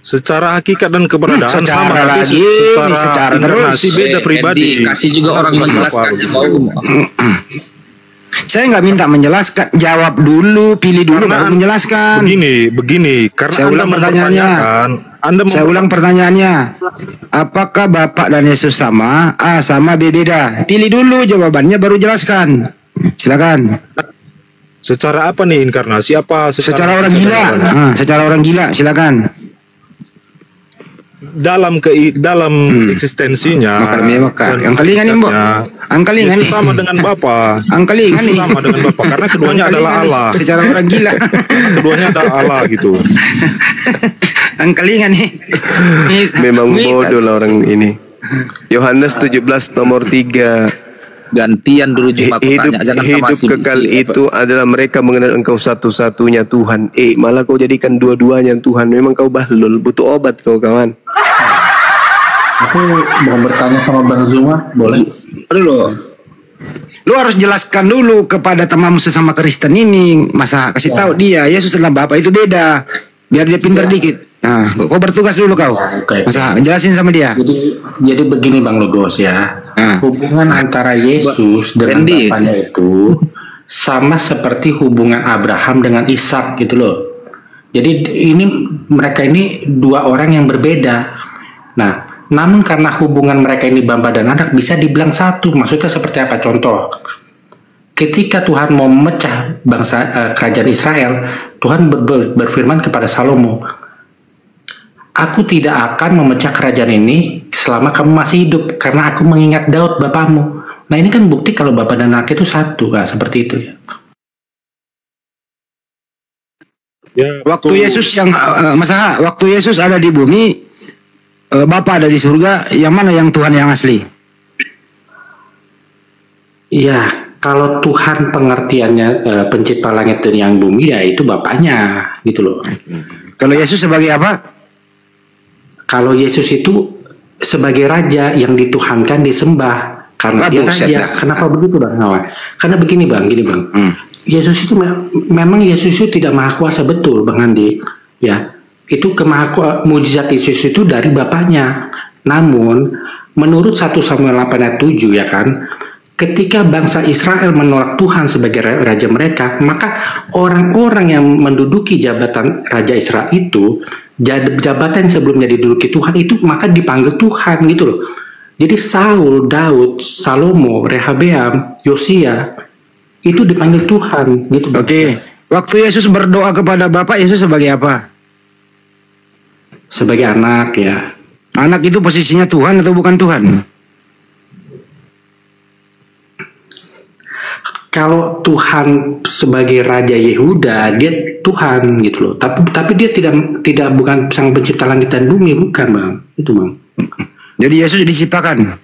[SPEAKER 2] Secara hakikat dan keberadaan
[SPEAKER 4] Secara
[SPEAKER 2] sama, tapi
[SPEAKER 4] lagi, secara
[SPEAKER 2] inkarnasi
[SPEAKER 4] terus.
[SPEAKER 2] beda pribadi.
[SPEAKER 7] Kasih juga orang menjelaskan.
[SPEAKER 4] Saya nggak minta menjelaskan, jawab dulu, pilih dulu, baru menjelaskan.
[SPEAKER 2] Begini, karena
[SPEAKER 4] Saya ulang pertanyaannya. Saya ulang pertanyaannya. Apakah Bapak dan Yesus sama? A sama, B beda. Pilih dulu jawabannya, baru jelaskan. Silakan.
[SPEAKER 2] Secara apa nih inkarnasi? Apa
[SPEAKER 4] Secara orang gila. Secara orang gila, silakan.
[SPEAKER 2] Dalam eksistensinya
[SPEAKER 4] yang kali ini Mbok. Angkali
[SPEAKER 2] Yesus sama dengan Bapa.
[SPEAKER 4] Angkali
[SPEAKER 2] Yesus sama dengan Bapa karena keduanya adalah Allah.
[SPEAKER 4] Secara orang gila.
[SPEAKER 2] Keduanya adalah Allah gitu.
[SPEAKER 4] Angkali nih.
[SPEAKER 1] Memang bodoh lah orang ini. Yohanes 17 nomor 3.
[SPEAKER 7] Gantian dulu Juma aku tanya, jangan sama
[SPEAKER 1] Hidup kekal itu adalah mereka mengenal Engkau satu-satunya Tuhan. Malah kau jadikan dua-duanya Tuhan. Memang kau bahlul, butuh obat kau kawan.
[SPEAKER 6] Aku mau bertanya sama Bang Zuma, boleh?
[SPEAKER 4] Lu harus jelaskan dulu kepada temanmu sesama Kristen ini. Masa kasih tahu dia Yesus adalah Bapa itu beda. Biar dia pintar dikit. Nah, kau bertugas dulu kau. Masa jelasin sama dia.
[SPEAKER 6] Jadi begini Bang Logos ya. Hubungan antara Yesus dengan Bapaknya itu sama seperti hubungan Abraham dengan Ishak gitu loh. Jadi mereka ini dua orang yang berbeda. Nah, namun karena hubungan mereka ini Bapa dan anak bisa dibilang satu. Maksudnya seperti apa? Contoh, ketika Tuhan mau memecah bangsa kerajaan Israel, Tuhan berfirman kepada Salomo, aku tidak akan memecah kerajaan ini selama kamu masih hidup, karena aku mengingat Daud bapamu. Nah ini kan bukti kalau bapak dan anak itu satu, seperti itu ya.
[SPEAKER 4] Waktu Yesus yang waktu Yesus ada di bumi, Bapa ada di surga, yang mana yang Tuhan yang asli?
[SPEAKER 6] Iya, kalau Tuhan pengertiannya pencipta langit dan yang bumi, ya itu Bapaknya gitu loh.
[SPEAKER 4] Kalau Yesus sebagai apa?
[SPEAKER 6] Kalau Yesus itu sebagai raja yang dituhankan, disembah karena dia raja. Kenapa begitu Bang? Karena begini Bang, gini Bang. Yesus itu memang Yesus itu tidak maha kuasa, betul Bang Andi. Ya, itu mujizat Yesus itu dari Bapaknya. Namun menurut 1 Samuel 8 ayat 7 ya kan, ketika bangsa Israel menolak Tuhan sebagai raja mereka, maka orang-orang yang menduduki jabatan raja Israel itu, jabatan yang sebelumnya diduduki Tuhan itu, maka dipanggil Tuhan gitu loh. Jadi Saul, Daud, Salomo, Rehabeam, Yosia itu dipanggil Tuhan gitu.
[SPEAKER 4] Oke. Waktu Yesus berdoa kepada Bapa, Yesus sebagai apa?
[SPEAKER 6] Sebagai anak ya.
[SPEAKER 4] Anak itu posisinya Tuhan atau bukan Tuhan?
[SPEAKER 6] Kalau Tuhan sebagai Raja Yehuda, dia Tuhan gitu loh. Tapi dia tidak bukan sang pencipta langit dan bumi, bukan Bang. Itu Bang.
[SPEAKER 4] Jadi Yesus diciptakan?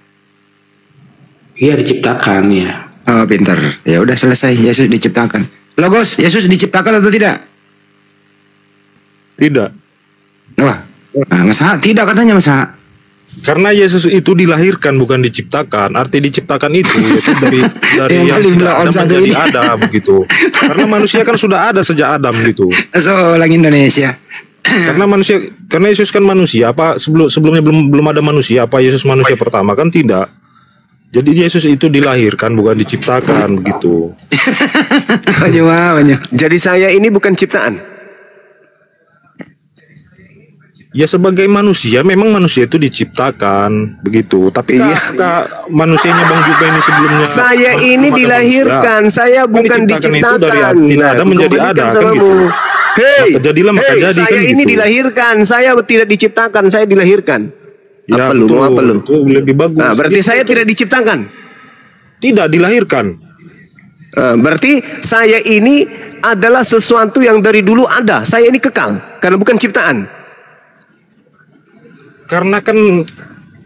[SPEAKER 6] Iya diciptakan ya.
[SPEAKER 4] Oh pintar. Ya udah selesai, Yesus diciptakan. Logos, Yesus diciptakan atau tidak?
[SPEAKER 2] Tidak.
[SPEAKER 4] Wah, masa tidak katanya masa?
[SPEAKER 2] Karena Yesus itu dilahirkan bukan diciptakan. Arti diciptakan itu dari yang tidak ada menjadi ada begitu. Karena manusia kan sudah ada sejak Adam gitu.
[SPEAKER 4] So orang Indonesia.
[SPEAKER 2] Karena Yesus kan manusia. Apa sebelumnya belum ada manusia? Apa Yesus manusia pertama? Kan tidak. Jadi Yesus itu dilahirkan bukan diciptakan begitu.
[SPEAKER 1] Jadi saya ini bukan ciptaan.
[SPEAKER 2] Ya sebagai manusia, memang manusia itu diciptakan begitu. Tapi manusianya Bang Juba ini sebelumnya.
[SPEAKER 1] Saya ini dilahirkan, saya bukan diciptakan.
[SPEAKER 2] Itu dari tidak ada menjadi ada kan gitu.
[SPEAKER 1] Hei,
[SPEAKER 2] jadilah maka jadi
[SPEAKER 1] saya
[SPEAKER 2] kan
[SPEAKER 1] ini
[SPEAKER 2] gitu.
[SPEAKER 1] Dilahirkan, saya tidak diciptakan, saya dilahirkan.
[SPEAKER 2] Ya,
[SPEAKER 1] apa lu? Apa lu?
[SPEAKER 2] Itu lebih bagus.
[SPEAKER 1] Nah, berarti saya tidak diciptakan.
[SPEAKER 2] Tidak dilahirkan.
[SPEAKER 1] Berarti saya ini adalah sesuatu yang dari dulu ada. Saya ini kekal karena bukan ciptaan.
[SPEAKER 2] Karena kan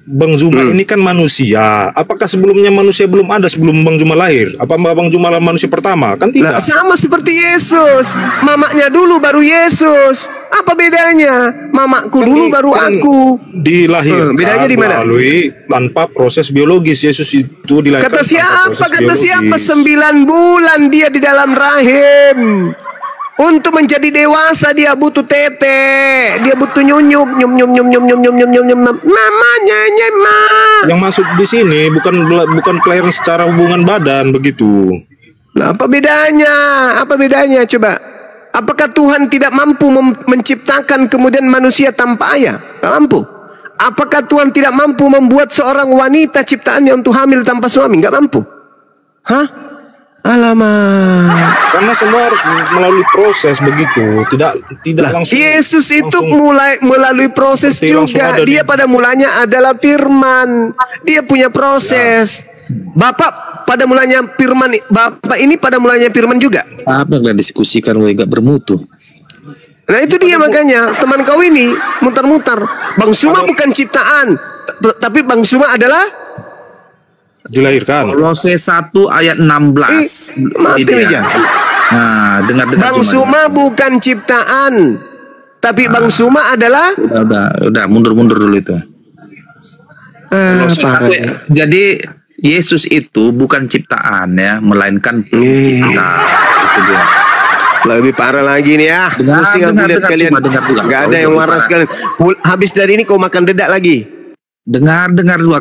[SPEAKER 2] Bang Zuma ini kan manusia. Apakah sebelumnya manusia belum ada sebelum Bang Zuma lahir? Apa Bang Zuma manusia pertama? Kan tidak.
[SPEAKER 1] Sama seperti Yesus. Mamaknya dulu baru Yesus. Apa bedanya? Mamaku kan dulu baru aku.
[SPEAKER 2] Dilahirkan
[SPEAKER 1] bedanya di mana?
[SPEAKER 2] Melalui tanpa proses biologis. Yesus itu dilahirkan.
[SPEAKER 1] Kata siapa? 9 bulan dia di dalam rahim. Untuk menjadi dewasa dia butuh tete, dia butuh nyum. Mamanya nyema.
[SPEAKER 2] Yang masuk di sini bukan kelahiran secara hubungan badan begitu.
[SPEAKER 1] Nah, apa bedanya? Apa bedanya coba? Apakah Tuhan tidak mampu menciptakan kemudian manusia tanpa ayah? Tak mampu. Apakah Tuhan tidak mampu membuat seorang wanita ciptaannya untuk hamil tanpa suami? Enggak mampu. Hah? Alamak.
[SPEAKER 2] Karena semua harus melalui proses begitu, tidak langsung.
[SPEAKER 1] Yesus itu melalui proses juga. Dia pada mulanya adalah firman. Dia punya proses. Bapak pada mulanya firman. Bapak ini pada mulanya firman juga.
[SPEAKER 7] Apa yang diskusikan gak bermutu?
[SPEAKER 1] Nah itu dia makanya teman kau ini mutar-mutar. Bang Suma bukan ciptaan, tapi Bang Suma adalah
[SPEAKER 2] dilahirkan.
[SPEAKER 7] Kolose 1 ayat 16.
[SPEAKER 1] Mati aja.
[SPEAKER 7] Nah, dengar
[SPEAKER 1] Bang Suma bukan ciptaan, tapi Bang Suma adalah
[SPEAKER 7] udah mundur dulu itu. Jadi Yesus itu bukan ciptaan ya, melainkan pencipta. Itu dia.
[SPEAKER 1] Lebih parah lagi nih ya. Pusing aku lihat kalian. Gak ada yang waras kalian. Habis dari ini kau makan dedak lagi.
[SPEAKER 7] Dengar dulu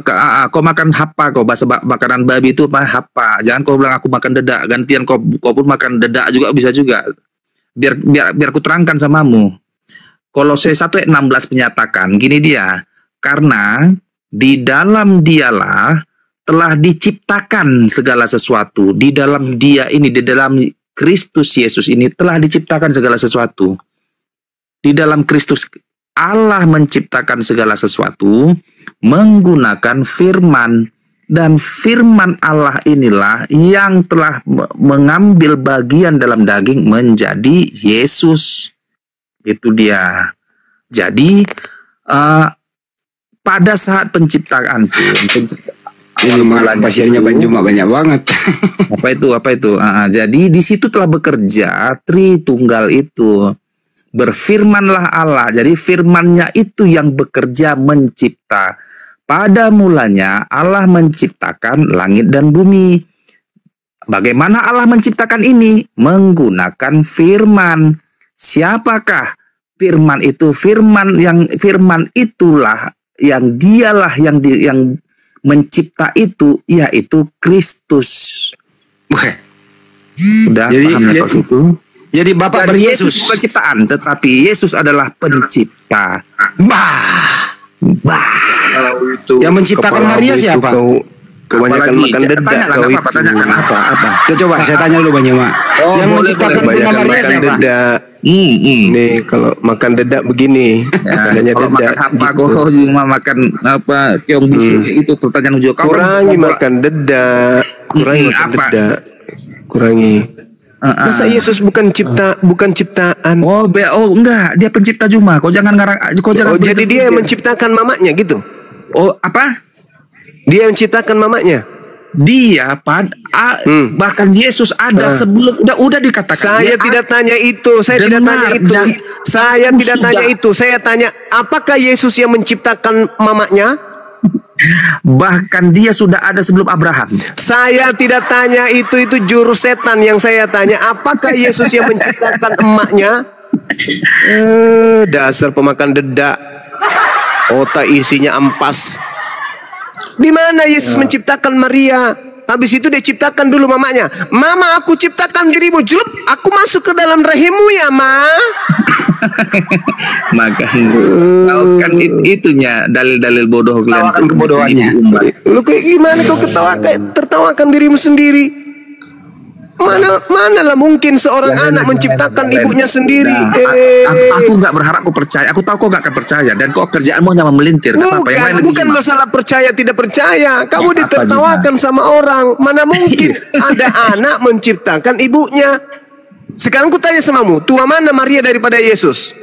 [SPEAKER 7] kau makan hapa, kau bahasa makanan babi itu apa hapa. Jangan kau bilang aku makan dedak, gantian kau pun makan dedak juga bisa juga. Biar ku terangkan samamu. Kolose 1 ayat 16 menyatakan gini dia, karena di dalam dialah telah diciptakan segala sesuatu. Di dalam dia ini, di dalam Kristus Yesus ini telah diciptakan segala sesuatu. Di dalam Kristus Allah menciptakan segala sesuatu menggunakan firman, dan firman Allah inilah yang telah mengambil bagian dalam daging menjadi Yesus. Itu dia. Jadi pada saat penciptaan
[SPEAKER 4] ini malah pasirnya banyak banget.
[SPEAKER 7] Apa itu? Jadi di situ telah bekerja Tritunggal itu. Berfirmanlah Allah. Jadi firmannya itu yang bekerja mencipta. Pada mulanya Allah menciptakan langit dan bumi. Bagaimana Allah menciptakan ini? Menggunakan firman. Siapakah firman itu? Firman itulah yang dialah yang mencipta itu, yaitu Kristus. Udah paham ya kalau situ?
[SPEAKER 4] Jadi Bapak
[SPEAKER 7] Yesus bukan ciptaan, tetapi Yesus adalah pencipta.
[SPEAKER 4] Yang menciptakan Maria siapa?
[SPEAKER 1] Kebanyakan makan dedak.
[SPEAKER 7] Tanyakan apa?
[SPEAKER 4] Coba saya tanya dulu Bang Yema. Yang menciptakan Maria siapa?
[SPEAKER 1] Nih kalau makan dedak begini.
[SPEAKER 7] Kalau makan apa kok cuma makan apa keong busuk itu pertanyaan ujo kau.
[SPEAKER 1] Kurangi makan dedak. Kurangi. Masa Yesus bukan ciptaan?
[SPEAKER 7] Enggak, dia pencipta cuma. Kau jangan
[SPEAKER 1] jadi dia yang menciptakan mamanya gitu.
[SPEAKER 7] Apa?
[SPEAKER 1] Dia yang menciptakan mamanya.
[SPEAKER 7] Dia bahkan Yesus ada sebelum udah dikatakan.
[SPEAKER 1] Saya tidak tanya itu. Saya tidak tanya itu. Saya tanya apakah Yesus yang menciptakan mamanya?
[SPEAKER 7] Bahkan dia sudah ada sebelum Abraham.
[SPEAKER 1] Saya tidak tanya itu jurus setan yang saya tanya. Apakah Yesus yang menciptakan emaknya? Dasar pemakan dedak. Otak isinya ampas. Di mana Yesus menciptakan Maria? Habis itu dia ciptakan dulu mamanya. Mama, aku ciptakan dirimu. Jelup, aku masuk ke dalam rahimmu ya, Ma.
[SPEAKER 7] Makanya kau kan itunya dalil-dalil bodoh kalian.
[SPEAKER 4] Tawakan kebodohannya.
[SPEAKER 1] Lu kayak gimana kau tertawakan dirimu sendiri? Manalah mungkin seorang anak menciptakan ibunya sendiri.
[SPEAKER 7] Aku nggak berharap kau percaya. Aku tahu kau nggak akan percaya dan kau kerjaanmu hanya memelintir.
[SPEAKER 1] Bukan masalah percaya tidak percaya. Kamu ditertawakan sama orang. Mana mungkin ada anak menciptakan ibunya. Sekarang ku tanya samamu, tua mana Maria daripada Yesus?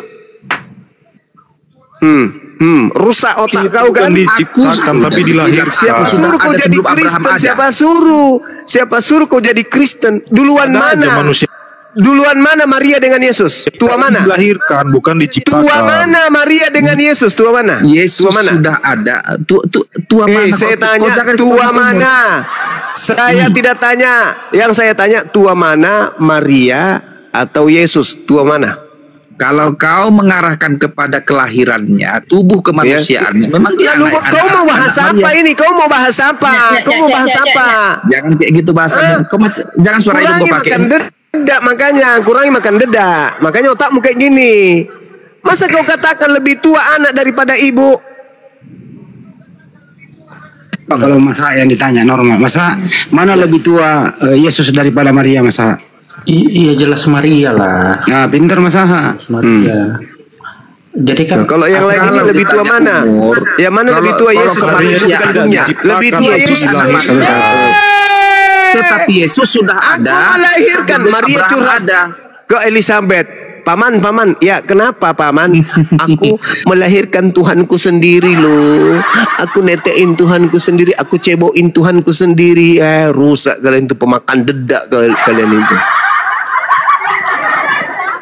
[SPEAKER 1] Rusak otak kau kan?
[SPEAKER 2] Diciptakan tapi dilahirkan.
[SPEAKER 1] Siapa suruh kau jadi Kristen? Siapa suruh kau jadi Kristen? Duluan mana? Duluan mana Maria dengan Yesus? Tua mana?
[SPEAKER 2] Dilahirkan, bukan diciptakan.
[SPEAKER 1] Tua mana Maria dengan Yesus? Tua mana?
[SPEAKER 7] Yesus
[SPEAKER 1] tua mana?
[SPEAKER 7] Sudah ada. Tua mana?
[SPEAKER 1] Saya tanya tua mana? Saya tidak tanya. Yang saya tanya tua mana, Maria atau Yesus? Tua mana?
[SPEAKER 7] Kalau kau mengarahkan kepada kelahirannya, tubuh kemanusiaannya, memang dia.
[SPEAKER 1] Lalu kau mau bahas apa ini? Kau mau bahas apa? Kau mau bahas apa?
[SPEAKER 7] Jangan kayak gitu bahasanya. Jangan suara itu kau pakai.
[SPEAKER 1] Makan dedak makanya, kurangi makan dedak. Makanya otakmu kayak gini. Masa kau katakan lebih tua anak daripada ibu?
[SPEAKER 4] Pak, kalau masa yang ditanya normal, masa mana lebih tua Yesus daripada Maria, masa?
[SPEAKER 6] Iya jelas Maria lah.
[SPEAKER 4] Nah, pintar masa.
[SPEAKER 6] Maria. Jadi kan
[SPEAKER 1] kalau yang lainnya lebih tua mana? Yang mana lebih tua Yesus kandungnya? Lebih tua Yesus.
[SPEAKER 7] Tetapi Yesus sudah ada.
[SPEAKER 1] Aku melahirkan Maria curhat ke Elizabeth. Paman, ya kenapa paman? Aku melahirkan Tuhanku sendiri loh. Aku netein Tuhanku sendiri. Aku ceboin Tuhanku sendiri. Rusak kalian itu, pemakan dedak kalian itu.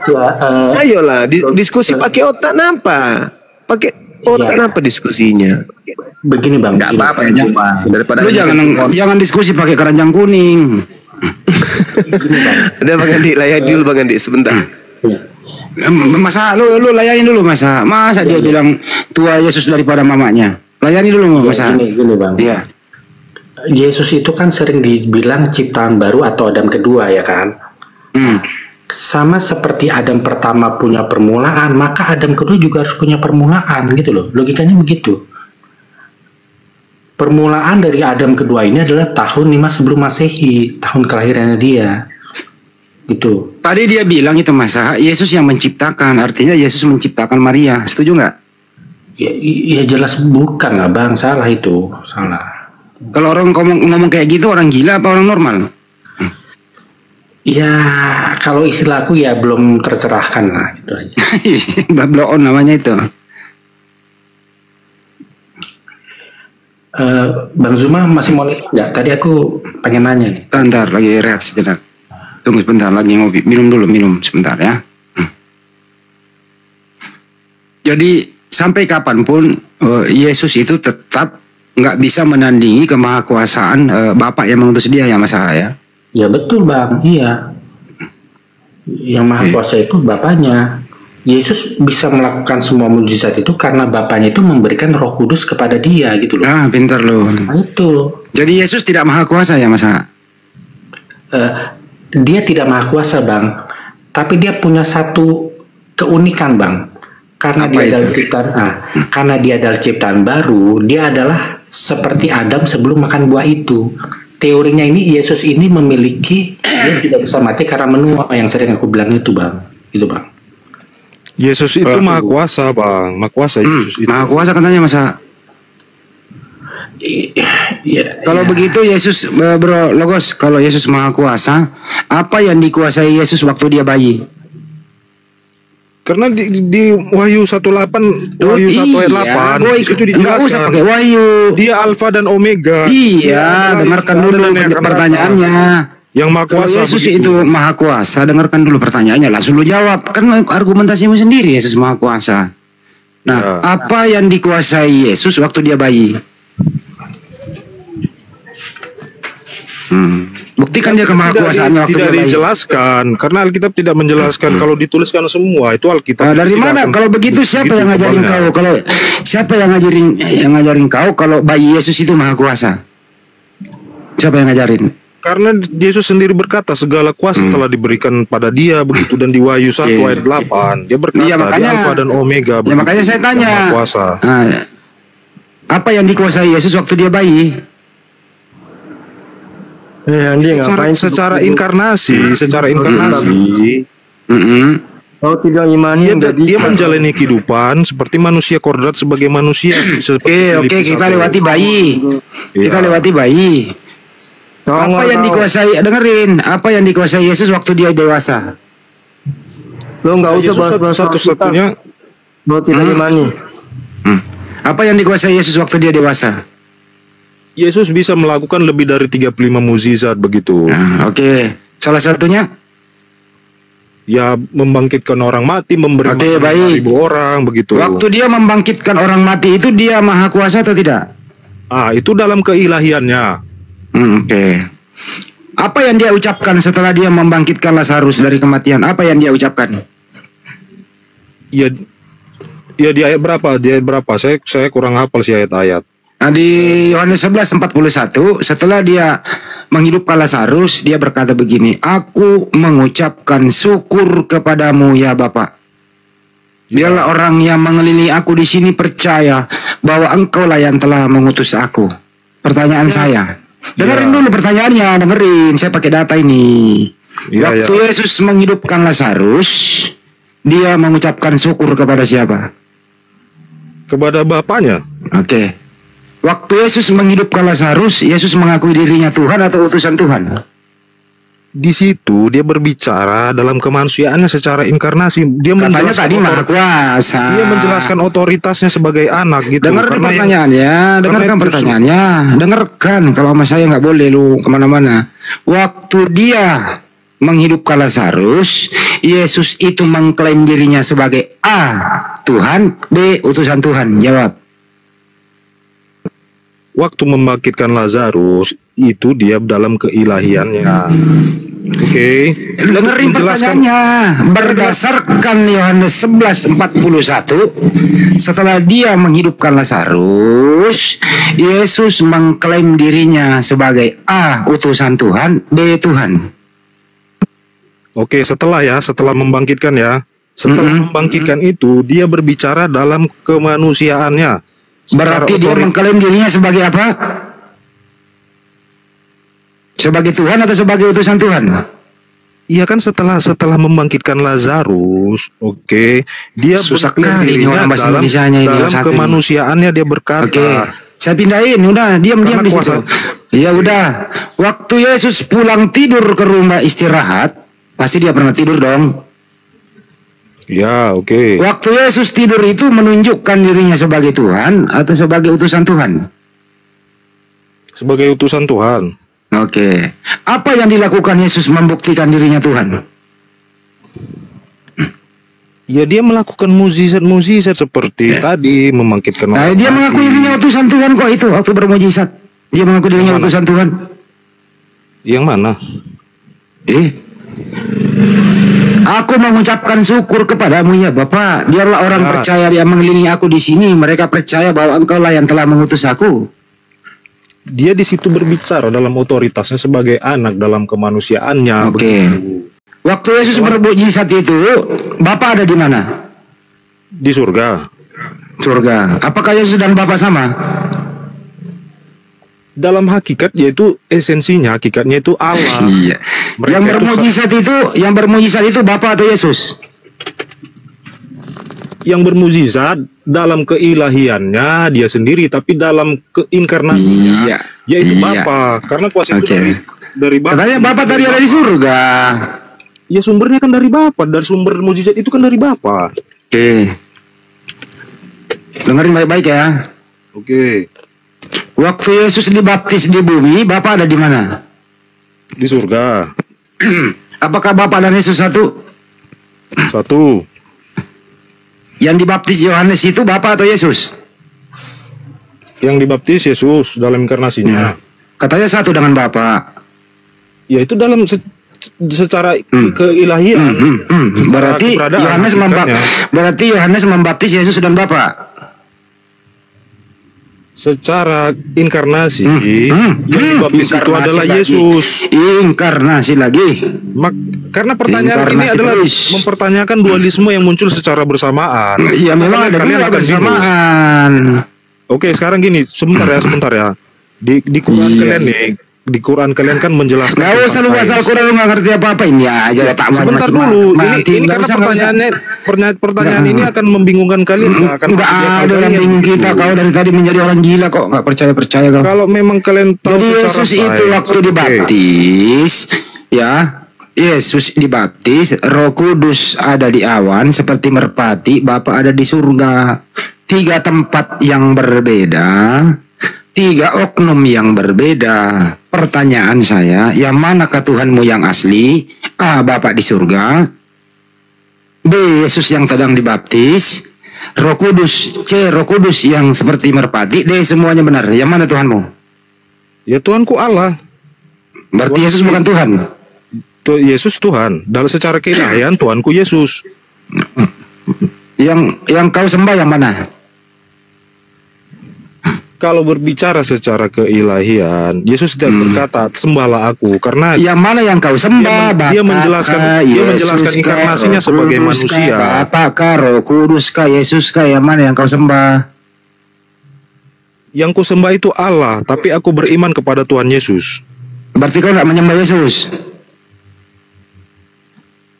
[SPEAKER 6] Ya,
[SPEAKER 1] ayolah diskusi pakai otak nampa. Pakai otak nampa diskusinya.
[SPEAKER 6] Begini bang,
[SPEAKER 7] nggak apa-apa ya, cuma daripada
[SPEAKER 4] lu jangan diskusi pakai keranjang kuning.
[SPEAKER 1] Udah Bang Andi, layani dulu Bang Andi sebentar.
[SPEAKER 4] Masa lu layani dulu, masa dia bilang tua Yesus daripada mamanya. Layani dulu masa.
[SPEAKER 6] Gini bang.
[SPEAKER 4] Iya.
[SPEAKER 6] Yesus itu kan sering dibilang ciptaan baru atau Adam kedua ya kan. Sama seperti Adam pertama punya permulaan, maka Adam kedua juga harus punya permulaan gitu loh. Logikanya begitu. Permulaan dari Adam kedua ini adalah tahun 5 sebelum Masehi, tahun kelahirannya dia. Gitu.
[SPEAKER 4] Tadi dia bilang itu masa Yesus yang menciptakan, artinya Yesus menciptakan Maria. Setuju nggak?
[SPEAKER 6] Ya jelas bukan lah bang, salah itu, salah.
[SPEAKER 4] Kalau orang ngomong kayak gitu, orang gila apa orang normal?
[SPEAKER 6] Ya kalau istilahku ya belum tercerahkan lah gitu aja.
[SPEAKER 4] Blow on namanya itu.
[SPEAKER 6] Bang Zuma masih mau nggak? Tadi aku pengen nanya nih.
[SPEAKER 4] Bentar lagi rehat sejenak. Tunggu sebentar lagi ngopi. Minum sebentar ya. Jadi sampai kapanpun Yesus itu tetap nggak bisa menandingi kemahakuasaan Bapa yang mengutus dia ya Mas ya.
[SPEAKER 6] Ya betul bang, iya. Yang maha kuasa itu Bapaknya. Yesus bisa melakukan semua mujizat itu karena Bapaknya itu memberikan Roh Kudus kepada dia gitu loh.
[SPEAKER 4] Ah, pintar loh.
[SPEAKER 6] Nah, itu.
[SPEAKER 4] Jadi Yesus tidak maha kuasa ya Mas?
[SPEAKER 6] Dia tidak maha kuasa bang, tapi dia punya satu keunikan bang. Karena dia adalah ciptaan, karena dia adalah ciptaan baru, dia adalah seperti Adam sebelum makan buah itu. Teorinya ini Yesus ini memiliki, dia tidak bisa mati karena menua, yang sering aku bilang itu bang, gitu bang.
[SPEAKER 2] Yesus itu maha kuasa bang, maha kuasa Yesus itu.
[SPEAKER 4] Maha kuasa katanya masa. Kalau begitu Yesus bro Logos, kalau Yesus maha kuasa, apa yang dikuasai Yesus waktu dia bayi?
[SPEAKER 2] Karena di Wahyu 18 Wahyu 1 ayat 8 itu dijelaskan.
[SPEAKER 4] Enggak usah pakai Wahyu.
[SPEAKER 2] Dia Alfa dan Omega.
[SPEAKER 4] Iya, dengarkan dulu pertanyaannya.
[SPEAKER 2] Yang maha kuasa
[SPEAKER 4] Yesus itu maha kuasa, dengarkan dulu pertanyaannya, langsung lu jawab. Kan argumentasimu sendiri Yesus maha kuasa. Nah, apa yang dikuasai Yesus waktu dia bayi? Buktikan dia kemahakuasaannya waktu
[SPEAKER 2] tidak
[SPEAKER 4] dia bayi.
[SPEAKER 2] Dijelaskan karena Alkitab tidak menjelaskan. Kalau dituliskan semua itu Alkitab.
[SPEAKER 4] Dari mana? Kalau begitu siapa yang ngajarin kau? Kalau siapa yang ngajarin kau kalau bayi Yesus itu maha kuasa? Siapa yang ngajarin?
[SPEAKER 2] Karena Yesus sendiri berkata segala kuasa telah diberikan pada dia begitu, dan di Wahyu 1 ayat 8 dia berkata dia Alfa dan Omega.
[SPEAKER 4] Ya, makanya saya tanya,
[SPEAKER 2] kuasa.
[SPEAKER 4] Apa yang dikuasai Yesus waktu dia bayi?
[SPEAKER 2] Secara inkarnasi.
[SPEAKER 5] Kalau tidak imani
[SPEAKER 2] dia menjalani kehidupan seperti manusia kodrat sebagai manusia.
[SPEAKER 4] Oke, kita lewati bayi. Kita lewati bayi. Apa yang dikuasai? Dengerin, apa yang dikuasai Yesus waktu dia dewasa?
[SPEAKER 5] Lo nggak usah bahas
[SPEAKER 2] satu-satunya.
[SPEAKER 5] Lo tidak imani.
[SPEAKER 4] Apa yang dikuasai Yesus waktu dia dewasa?
[SPEAKER 2] Yesus bisa melakukan lebih dari 35 mukjizat begitu.
[SPEAKER 4] Oke. Salah satunya?
[SPEAKER 2] Ya, membangkitkan orang mati, memberi makan 5.000 orang begitu.
[SPEAKER 4] Waktu dia membangkitkan orang mati itu dia maha kuasa atau tidak?
[SPEAKER 2] Itu dalam keilahiannya.
[SPEAKER 4] Oke. Apa yang dia ucapkan setelah dia membangkitkan Lazarus dari kematian? Apa yang dia ucapkan?
[SPEAKER 2] Ya di ayat berapa? Saya kurang hafal sih ayat-ayat.
[SPEAKER 4] Di Yohanes 11:41, setelah dia menghidupkan Lazarus, dia berkata begini, "Aku mengucapkan syukur kepadamu ya Bapa. Biarlah orang yang mengelilingi aku di sini percaya bahwa Engkaulah yang telah mengutus aku." Pertanyaan saya, dengerin dulu pertanyaannya, dengerin. Saya pakai data ini. Waktu Yesus menghidupkan Lazarus, dia mengucapkan syukur kepada siapa?
[SPEAKER 2] Kepada Bapaknya.
[SPEAKER 4] Oke. Waktu Yesus menghidupkan Lazarus, Yesus mengakui dirinya Tuhan atau utusan Tuhan?
[SPEAKER 2] Di situ dia berbicara dalam kemanusiaannya secara inkarnasi. Dia
[SPEAKER 4] katanya tadi maha kuasa.
[SPEAKER 2] Dia menjelaskan otoritasnya sebagai anak gitu.
[SPEAKER 4] Dengarkan pertanyaannya, dengarkan. Kalau sama saya nggak boleh lu kemana-mana. Waktu dia menghidupkan Lazarus, Yesus itu mengklaim dirinya sebagai A, Tuhan, B, utusan Tuhan. Jawab.
[SPEAKER 2] Waktu membangkitkan Lazarus itu dia dalam keilahiannya. Oke.
[SPEAKER 4] Dengerin pertanyaannya. Berdasarkan Yohanes 11:41, setelah dia menghidupkan Lazarus, Yesus mengklaim dirinya sebagai A, utusan Tuhan, B, Tuhan.
[SPEAKER 2] Oke, setelah membangkitkan ya. Setelah membangkitkan itu dia berbicara dalam kemanusiaannya.
[SPEAKER 4] Berarti dia mengklaim dirinya sebagai apa? Sebagai Tuhan atau sebagai utusan Tuhan?
[SPEAKER 2] Iya kan setelah membangkitkan Lazarus, oke, dia mengklaim dirinya dalam kemanusiaannya, dia berkata.
[SPEAKER 4] Oke, saya pindahin, udah diam di situ. Ya udah, waktu Yesus pulang tidur ke rumah istirahat, pasti dia pernah tidur dong.
[SPEAKER 2] Ya, oke.
[SPEAKER 4] Waktu Yesus tidur itu menunjukkan dirinya sebagai Tuhan atau sebagai utusan Tuhan?
[SPEAKER 2] Sebagai utusan Tuhan.
[SPEAKER 4] Oke. Apa yang dilakukan Yesus membuktikan dirinya Tuhan?
[SPEAKER 2] Ya, dia melakukan mukjizat-mukjizat seperti tadi membangkitkan orang.
[SPEAKER 4] Dia mengakui dirinya utusan Tuhan kok itu waktu bermukjizat. Dia mengaku dirinya utusan Tuhan.
[SPEAKER 2] Yang mana?
[SPEAKER 4] Aku mengucapkan syukur kepadamu ya Bapak. Biarlah orang percaya yang mengelilingi aku di sini. Mereka percaya bahwa Engkaulah yang telah mengutus aku.
[SPEAKER 2] Dia di situ berbicara dalam otoritasnya sebagai anak dalam kemanusiaannya.
[SPEAKER 4] Oke. Waktu Yesus bermukjizat itu, Bapak ada di mana?
[SPEAKER 2] Di surga.
[SPEAKER 4] Surga. Apakah Yesus dan Bapak sama?
[SPEAKER 2] Dalam hakikat yaitu esensinya, hakikatnya itu Allah.
[SPEAKER 4] Iya. Yang bermukjizat itu Bapa atau Yesus?
[SPEAKER 2] Yang bermukjizat dalam keilahiannya dia sendiri, tapi dalam keinkarnasinya yaitu Bapa. Karena kuasa itu dari Bapa.
[SPEAKER 4] Katanya Bapa tadi ada di surga.
[SPEAKER 2] Ya sumbernya kan dari Bapa, dari sumber mukjizat itu kan dari Bapa.
[SPEAKER 4] Oke. Dengerin baik-baik ya.
[SPEAKER 2] Oke.
[SPEAKER 4] Waktu Yesus dibaptis di bumi, Bapa ada di mana?
[SPEAKER 2] Di surga.
[SPEAKER 4] Apakah Bapa dan Yesus satu?
[SPEAKER 2] Satu.
[SPEAKER 4] Yang dibaptis Yohanes itu Bapa atau Yesus?
[SPEAKER 2] Yang dibaptis Yesus dalam inkarnasinya.
[SPEAKER 4] Katanya satu dengan Bapa.
[SPEAKER 2] Ya itu dalam secara keilahian.
[SPEAKER 4] Berarti Yohanes membaptis Yesus dan Bapa.
[SPEAKER 2] Secara inkarnasi yang dibaptis itu adalah Yesus.
[SPEAKER 4] Inkarnasi lagi.
[SPEAKER 2] Karena pertanyaan ini adalah mempertanyakan dualisme yang muncul secara bersamaan.
[SPEAKER 4] Iya, memang ada kalian akan bersamaan.
[SPEAKER 2] Oke, sekarang gini, sebentar ya. Di Quran kalian nih, di Quran kalian kan menjelaskan.
[SPEAKER 4] Gak usah lu bahas Al-Quran, lu gak ngerti apa-apa ini aja.
[SPEAKER 2] Sebentar dulu, ini karena pertanyaan ini akan membingungkan kalian.
[SPEAKER 4] Nggak ada yang bingung kita. Kau dari tadi menjadi orang gila kok, nggak percaya kau.
[SPEAKER 2] Kalau memang kalian tahu
[SPEAKER 4] jadi Yesus itu waktu dibaptis, ya. Yesus dibaptis, Roh Kudus ada di awan seperti merpati, Bapa ada di surga. 3 tempat yang berbeda, 3 oknum yang berbeda. Pertanyaan saya, yang manakah Tuhanmu yang asli? A. Bapa di surga. B. Yesus yang sedang dibaptis. Roh Kudus. C. Roh Kudus yang seperti merpati. D. Semuanya benar. Yang mana Tuhanmu?
[SPEAKER 2] Ya Tuhanku Allah.
[SPEAKER 4] Berarti Tuhan Yesus bukan Tuhan.
[SPEAKER 2] Yesus Tuhan. Dalam secara keilahian Tuhanku Yesus.
[SPEAKER 4] Yang kau sembah yang mana?
[SPEAKER 2] Kalau berbicara secara keilahian, Yesus tidak berkata sembahlah aku, karena
[SPEAKER 4] yang mana yang kau sembah?
[SPEAKER 2] Dia menjelaskan inkarnasinya sebagai manusia.
[SPEAKER 4] Apakah Roh Kudus kah, Yesus kah, yang mana yang kau sembah?
[SPEAKER 2] Yang ku sembah itu Allah, tapi aku beriman kepada Tuhan Yesus.
[SPEAKER 4] Berarti kau tidak menyembah Yesus?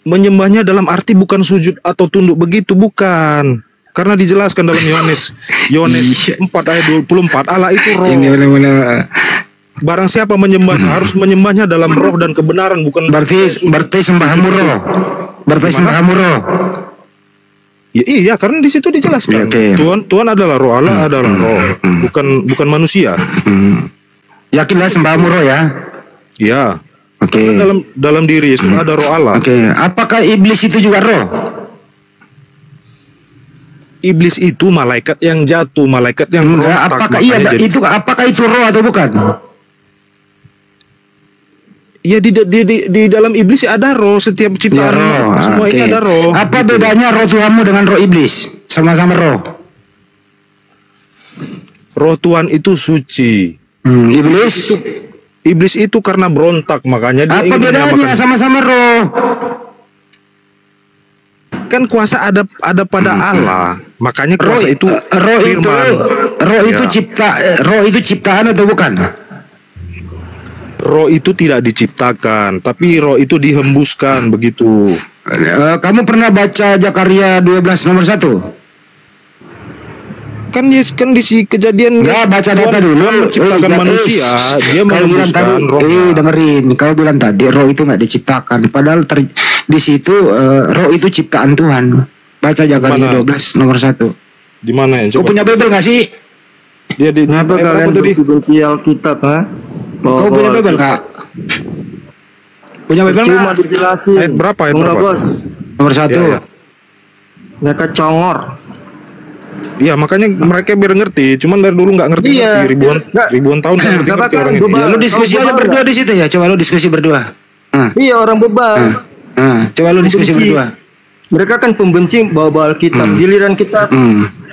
[SPEAKER 2] Menyembahnya dalam arti bukan sujud atau tunduk begitu, bukan. Karena dijelaskan dalam Yohanes 4 ayat 24, Allah itu roh.
[SPEAKER 4] Ini benar-benar.
[SPEAKER 2] Barang siapa menyembahnya harus menyembahnya dalam roh dan kebenaran, bukan.
[SPEAKER 4] Berarti sembahmu roh. Berarti sembahmu roh.
[SPEAKER 2] Ya, iya, karena di situ dijelaskan.
[SPEAKER 4] Okay.
[SPEAKER 2] Tuhan adalah roh, Allah adalah roh, bukan manusia.
[SPEAKER 4] Yakinlah sembahmu roh ya.
[SPEAKER 2] Ya.
[SPEAKER 4] Oke.
[SPEAKER 2] Dalam diri Yesus ada roh Allah.
[SPEAKER 4] Oke. Apakah iblis itu juga roh?
[SPEAKER 2] Iblis itu malaikat yang jatuh, malaikat yang berontak.
[SPEAKER 4] Apakah itu roh atau bukan?
[SPEAKER 2] Ya di dalam iblis ada roh, setiap ciptaan
[SPEAKER 4] roh.
[SPEAKER 2] Semua ini ada roh.
[SPEAKER 4] Apa bedanya roh Tuhanmu dengan roh iblis? Sama-sama roh.
[SPEAKER 2] Roh Tuhan itu suci. Iblis itu karena berontak, makanya dia
[SPEAKER 4] ingin menyamakan. Apa bedanya? Sama-sama roh.
[SPEAKER 2] Kan kuasa ada pada Allah, makanya kuasa itu firman.
[SPEAKER 4] Roh itu ciptaan atau bukan?
[SPEAKER 2] Roh itu tidak diciptakan, tapi roh itu dihembuskan, begitu.
[SPEAKER 4] Kamu pernah baca Zakaria 12 nomor 1?
[SPEAKER 2] Kan di Kejadian
[SPEAKER 4] nggak baca data dulu,
[SPEAKER 2] menciptakan manusia, dia menghembuskan roh.
[SPEAKER 4] Dengerin, kau bilang tadi roh itu nggak diciptakan, padahal di situ roh itu ciptaan Tuhan. Baca Zakaria 12 nomor 1.
[SPEAKER 2] Di mana ya?
[SPEAKER 4] Kau punya Bible nggak sih?
[SPEAKER 2] Dia di
[SPEAKER 5] kenapa kalian benci Alkitab, ha?
[SPEAKER 4] Kau punya Bible nggak? Punya Bible nggak?
[SPEAKER 5] Cuma dijelasin.
[SPEAKER 2] Ayat berapa?
[SPEAKER 5] Bos.
[SPEAKER 4] Nomor 1. Ya.
[SPEAKER 5] Mereka congor.
[SPEAKER 2] Iya, makanya mereka biar ngerti. Cuman dari dulu nggak ngerti, ribuan tahun nggak ngerti orang ini.
[SPEAKER 4] Ya, lu diskusi aja berdua di situ ya. Coba lu diskusi berdua.
[SPEAKER 5] Iya, orang bebal.
[SPEAKER 4] Coba lu diskusi berdua.
[SPEAKER 5] Mereka kan pembenci bawa Alkitab. Giliran kita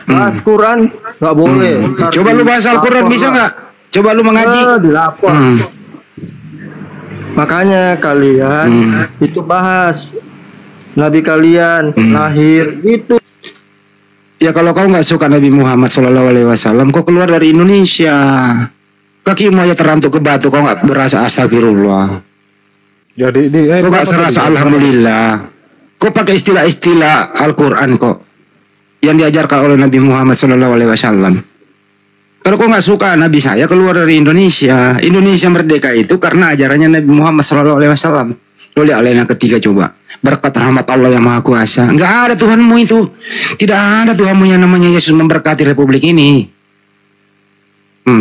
[SPEAKER 5] bahas Quran nggak boleh.
[SPEAKER 4] Coba lu bahas Al-Quran bisa nggak? Coba lu mengaji.
[SPEAKER 5] Dilapor. Makanya kalian itu bahas Nabi kalian lahir gitu.
[SPEAKER 4] Ya kalau kau nggak suka Nabi Muhammad SAW, kau keluar dari Indonesia. Kakimu aja terantuk ke batu, kau nggak berasa astagfirullah.
[SPEAKER 2] Ya
[SPEAKER 4] kau nggak serasa alhamdulillah. Kau pakai istilah-istilah Al-Quran kok yang diajarkan oleh Nabi Muhammad SAW. Kalau kau nggak suka Nabi saya, keluar dari Indonesia. Indonesia merdeka itu karena ajarannya Nabi Muhammad SAW. Lo lihat ayat yang ketiga coba. Berkat rahmat Allah yang Maha Kuasa. Enggak ada Tuhanmu itu. Tidak ada Tuhanmu yang namanya Yesus memberkati republik ini.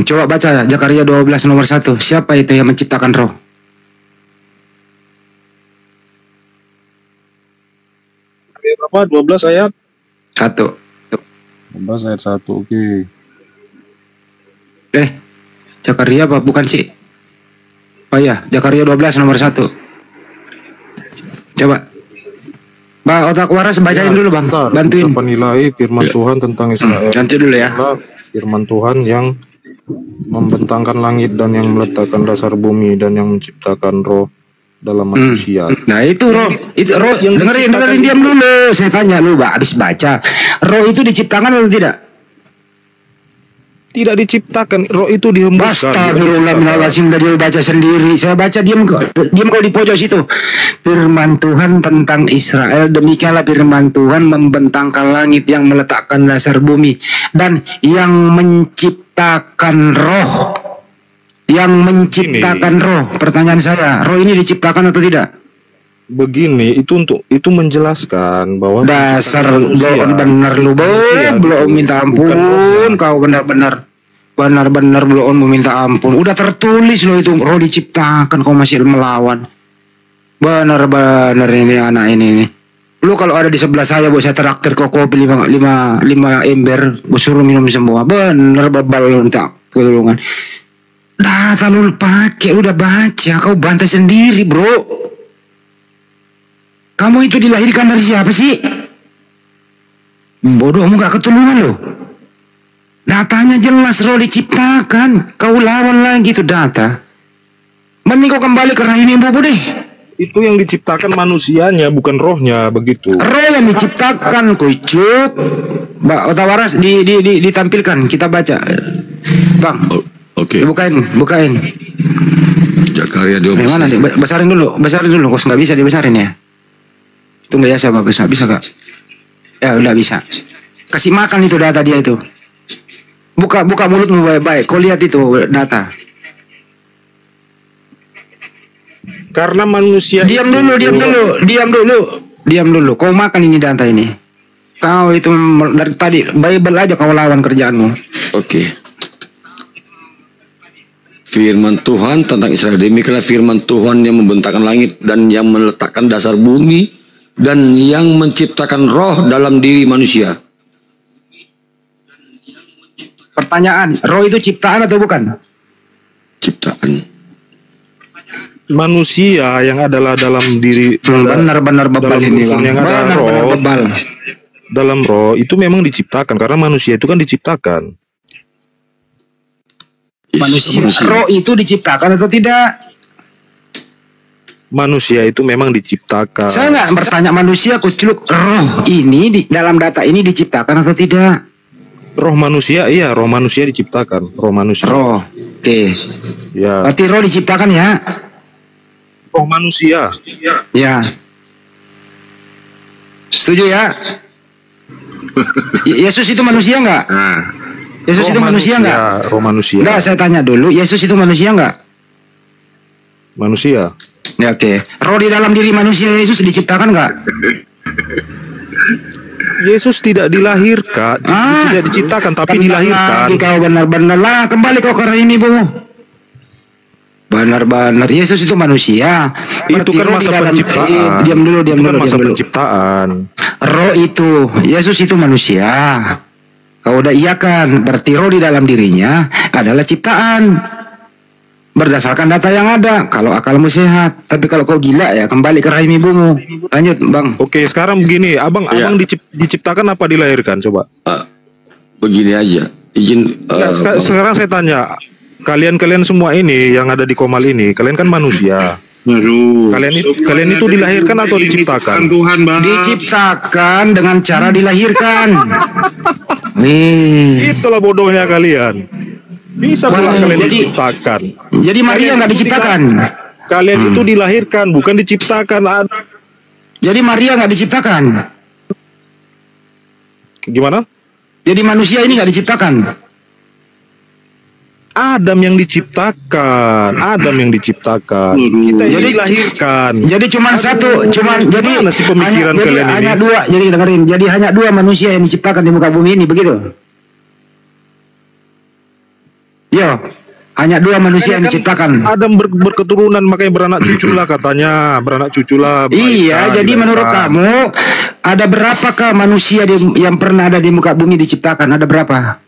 [SPEAKER 4] Coba baca Zakaria 12 nomor 1. Siapa itu yang menciptakan roh?
[SPEAKER 2] Berapa? 12 ayat?
[SPEAKER 4] 1.
[SPEAKER 2] 12 ayat 1. Oke.
[SPEAKER 4] Zakaria apa? Bukan sih. Oh iya, Zakaria 12 nomor 1. Coba otak waras bacain dulu Bang. Bantuin.
[SPEAKER 2] Penilai firman Tuhan tentang Israel.
[SPEAKER 4] Nanti dulu ya.
[SPEAKER 2] Firman Tuhan yang membentangkan langit dan yang meletakkan dasar bumi dan yang menciptakan roh dalam manusia.
[SPEAKER 4] Nah itu roh yang dengerin diam dulu. Saya tanya lu, habis baca. Roh itu diciptakan atau tidak?
[SPEAKER 2] Tidak diciptakan, roh itu dihembuskan.
[SPEAKER 4] Astagfirullahaladzim, udah dia baca sendiri. Saya baca diam kau di pojok situ. Firman Tuhan tentang Israel, demikianlah firman Tuhan membentangkan langit, yang meletakkan dasar bumi, dan yang menciptakan roh. Yang menciptakan roh. Pertanyaan saya, roh ini diciptakan atau tidak?
[SPEAKER 2] Begini, itu menjelaskan bahwa
[SPEAKER 4] dasar belum benar lu, belum minta ampun kau, benar-benar belum minta ampun. Udah tertulis lo itu roh diciptakan, kau masih melawan. Benar-benar ini anak ini. Lu kalau ada di sebelah saya, saya traktir kau kopi 5 ember, gua suruh minum semua. Benar bebal lu minta pertolongan. Data lu pakai, udah baca, kau bantai sendiri, bro. Kamu itu dilahirkan dari siapa sih? Bodohmu gak ketulungan lo. Datanya jelas roh diciptakan. Kau lawan lagi itu data. Mending kau kembali ke rahim ibu deh.
[SPEAKER 2] Itu yang diciptakan manusianya, bukan rohnya, begitu.
[SPEAKER 4] Roh yang diciptakan, kucuk. Mbak Otawaras ditampilkan, kita baca. Bang.
[SPEAKER 8] Oke.
[SPEAKER 4] Bukain.
[SPEAKER 8] Zakaria 12.
[SPEAKER 4] Mana nih? Besarin dulu. Kok nggak bisa dibesarin ya? Itu nggak biasa, Pak. Bisa nggak? Ya udah bisa. Kasih makan itu data dia itu. Buka mulutmu baik-baik. Kau lihat itu data.
[SPEAKER 2] Karena manusia.
[SPEAKER 4] Diam dulu. Kau makan ini data ini. Kau itu dari tadi Bible aja kau lawan kerjaanmu.
[SPEAKER 8] Oke. Firman Tuhan tentang Israel, demikianlah firman Tuhan yang membentangkan langit dan yang meletakkan dasar bumi dan yang menciptakan roh dalam diri manusia.
[SPEAKER 4] Pertanyaan, roh itu ciptaan atau bukan?
[SPEAKER 8] Ciptaan.
[SPEAKER 2] Manusia yang adalah dalam diri.
[SPEAKER 4] Benar-benar bebal ini, Bang.
[SPEAKER 2] Yang ada roh,
[SPEAKER 4] bebal.
[SPEAKER 2] Dalam roh itu memang diciptakan, karena manusia itu kan diciptakan.
[SPEAKER 4] Manusia. Roh itu diciptakan atau tidak?
[SPEAKER 2] Manusia itu memang diciptakan.
[SPEAKER 4] Saya nggak bertanya manusia, kuculuk. Roh ini di dalam data ini diciptakan atau tidak?
[SPEAKER 2] Roh manusia, iya, roh manusia diciptakan. Roh manusia.
[SPEAKER 4] Roh, oke.
[SPEAKER 2] Ya.
[SPEAKER 4] Berarti roh diciptakan ya?
[SPEAKER 2] Roh manusia.
[SPEAKER 4] Ya. Setuju ya? Yesus itu manusia nggak? Yesus itu manusia nggak?
[SPEAKER 2] Roh manusia.
[SPEAKER 4] Nggak, saya tanya dulu. Yesus itu manusia nggak?
[SPEAKER 2] Manusia.
[SPEAKER 4] Ya, oke. Roh di dalam diri manusia Yesus diciptakan nggak?
[SPEAKER 2] Yesus tidak dilahirkan, tidak diciptakan, tapi dilahirkan.
[SPEAKER 4] Kau benar-benar lah, kembali kau ke rahim ibumu. Benar-benar Yesus itu manusia.
[SPEAKER 2] Itu kan masa penciptaan.
[SPEAKER 4] Diam dulu.
[SPEAKER 2] Masa penciptaan.
[SPEAKER 4] Roh itu, Yesus itu manusia. Kau udah iyakan, berarti roh di dalam dirinya adalah ciptaan. Berdasarkan data yang ada, kalau akalmu sehat. Tapi kalau kau gila ya, kembali ke rahim ibumu. Lanjut, Bang.
[SPEAKER 2] Oke, sekarang begini, abang diciptakan apa dilahirkan? Coba.
[SPEAKER 8] Begini aja, izin.
[SPEAKER 2] Sekarang saya tanya, kalian semua ini yang ada di Komal ini, kalian kan manusia. Kalian itu dilahirkan atau diciptakan?
[SPEAKER 9] Tuhan, Bang.
[SPEAKER 4] Diciptakan dengan cara dilahirkan.
[SPEAKER 2] Itulah bodohnya kalian. Bisa bukan kalian diciptakan.
[SPEAKER 4] Jadi Maria nggak diciptakan.
[SPEAKER 2] Kalian itu dilahirkan, bukan diciptakan.
[SPEAKER 4] Jadi Maria nggak diciptakan.
[SPEAKER 2] Gimana?
[SPEAKER 4] Jadi manusia ini nggak diciptakan.
[SPEAKER 2] Adam yang diciptakan. Kita yang dilahirkan.
[SPEAKER 4] Jadi cuma jadi
[SPEAKER 2] mana sih pemikiran kalian ini?
[SPEAKER 4] Hanya dua. Jadi dengerin. Jadi hanya dua manusia yang diciptakan di muka bumi ini, begitu? Yo, hanya dua manusia yang diciptakan.
[SPEAKER 2] Adam berketurunan, makanya beranak cucu lah katanya,
[SPEAKER 4] Iya, jadi menurut kamu ada berapakah manusia yang pernah ada di muka bumi diciptakan? Ada berapa?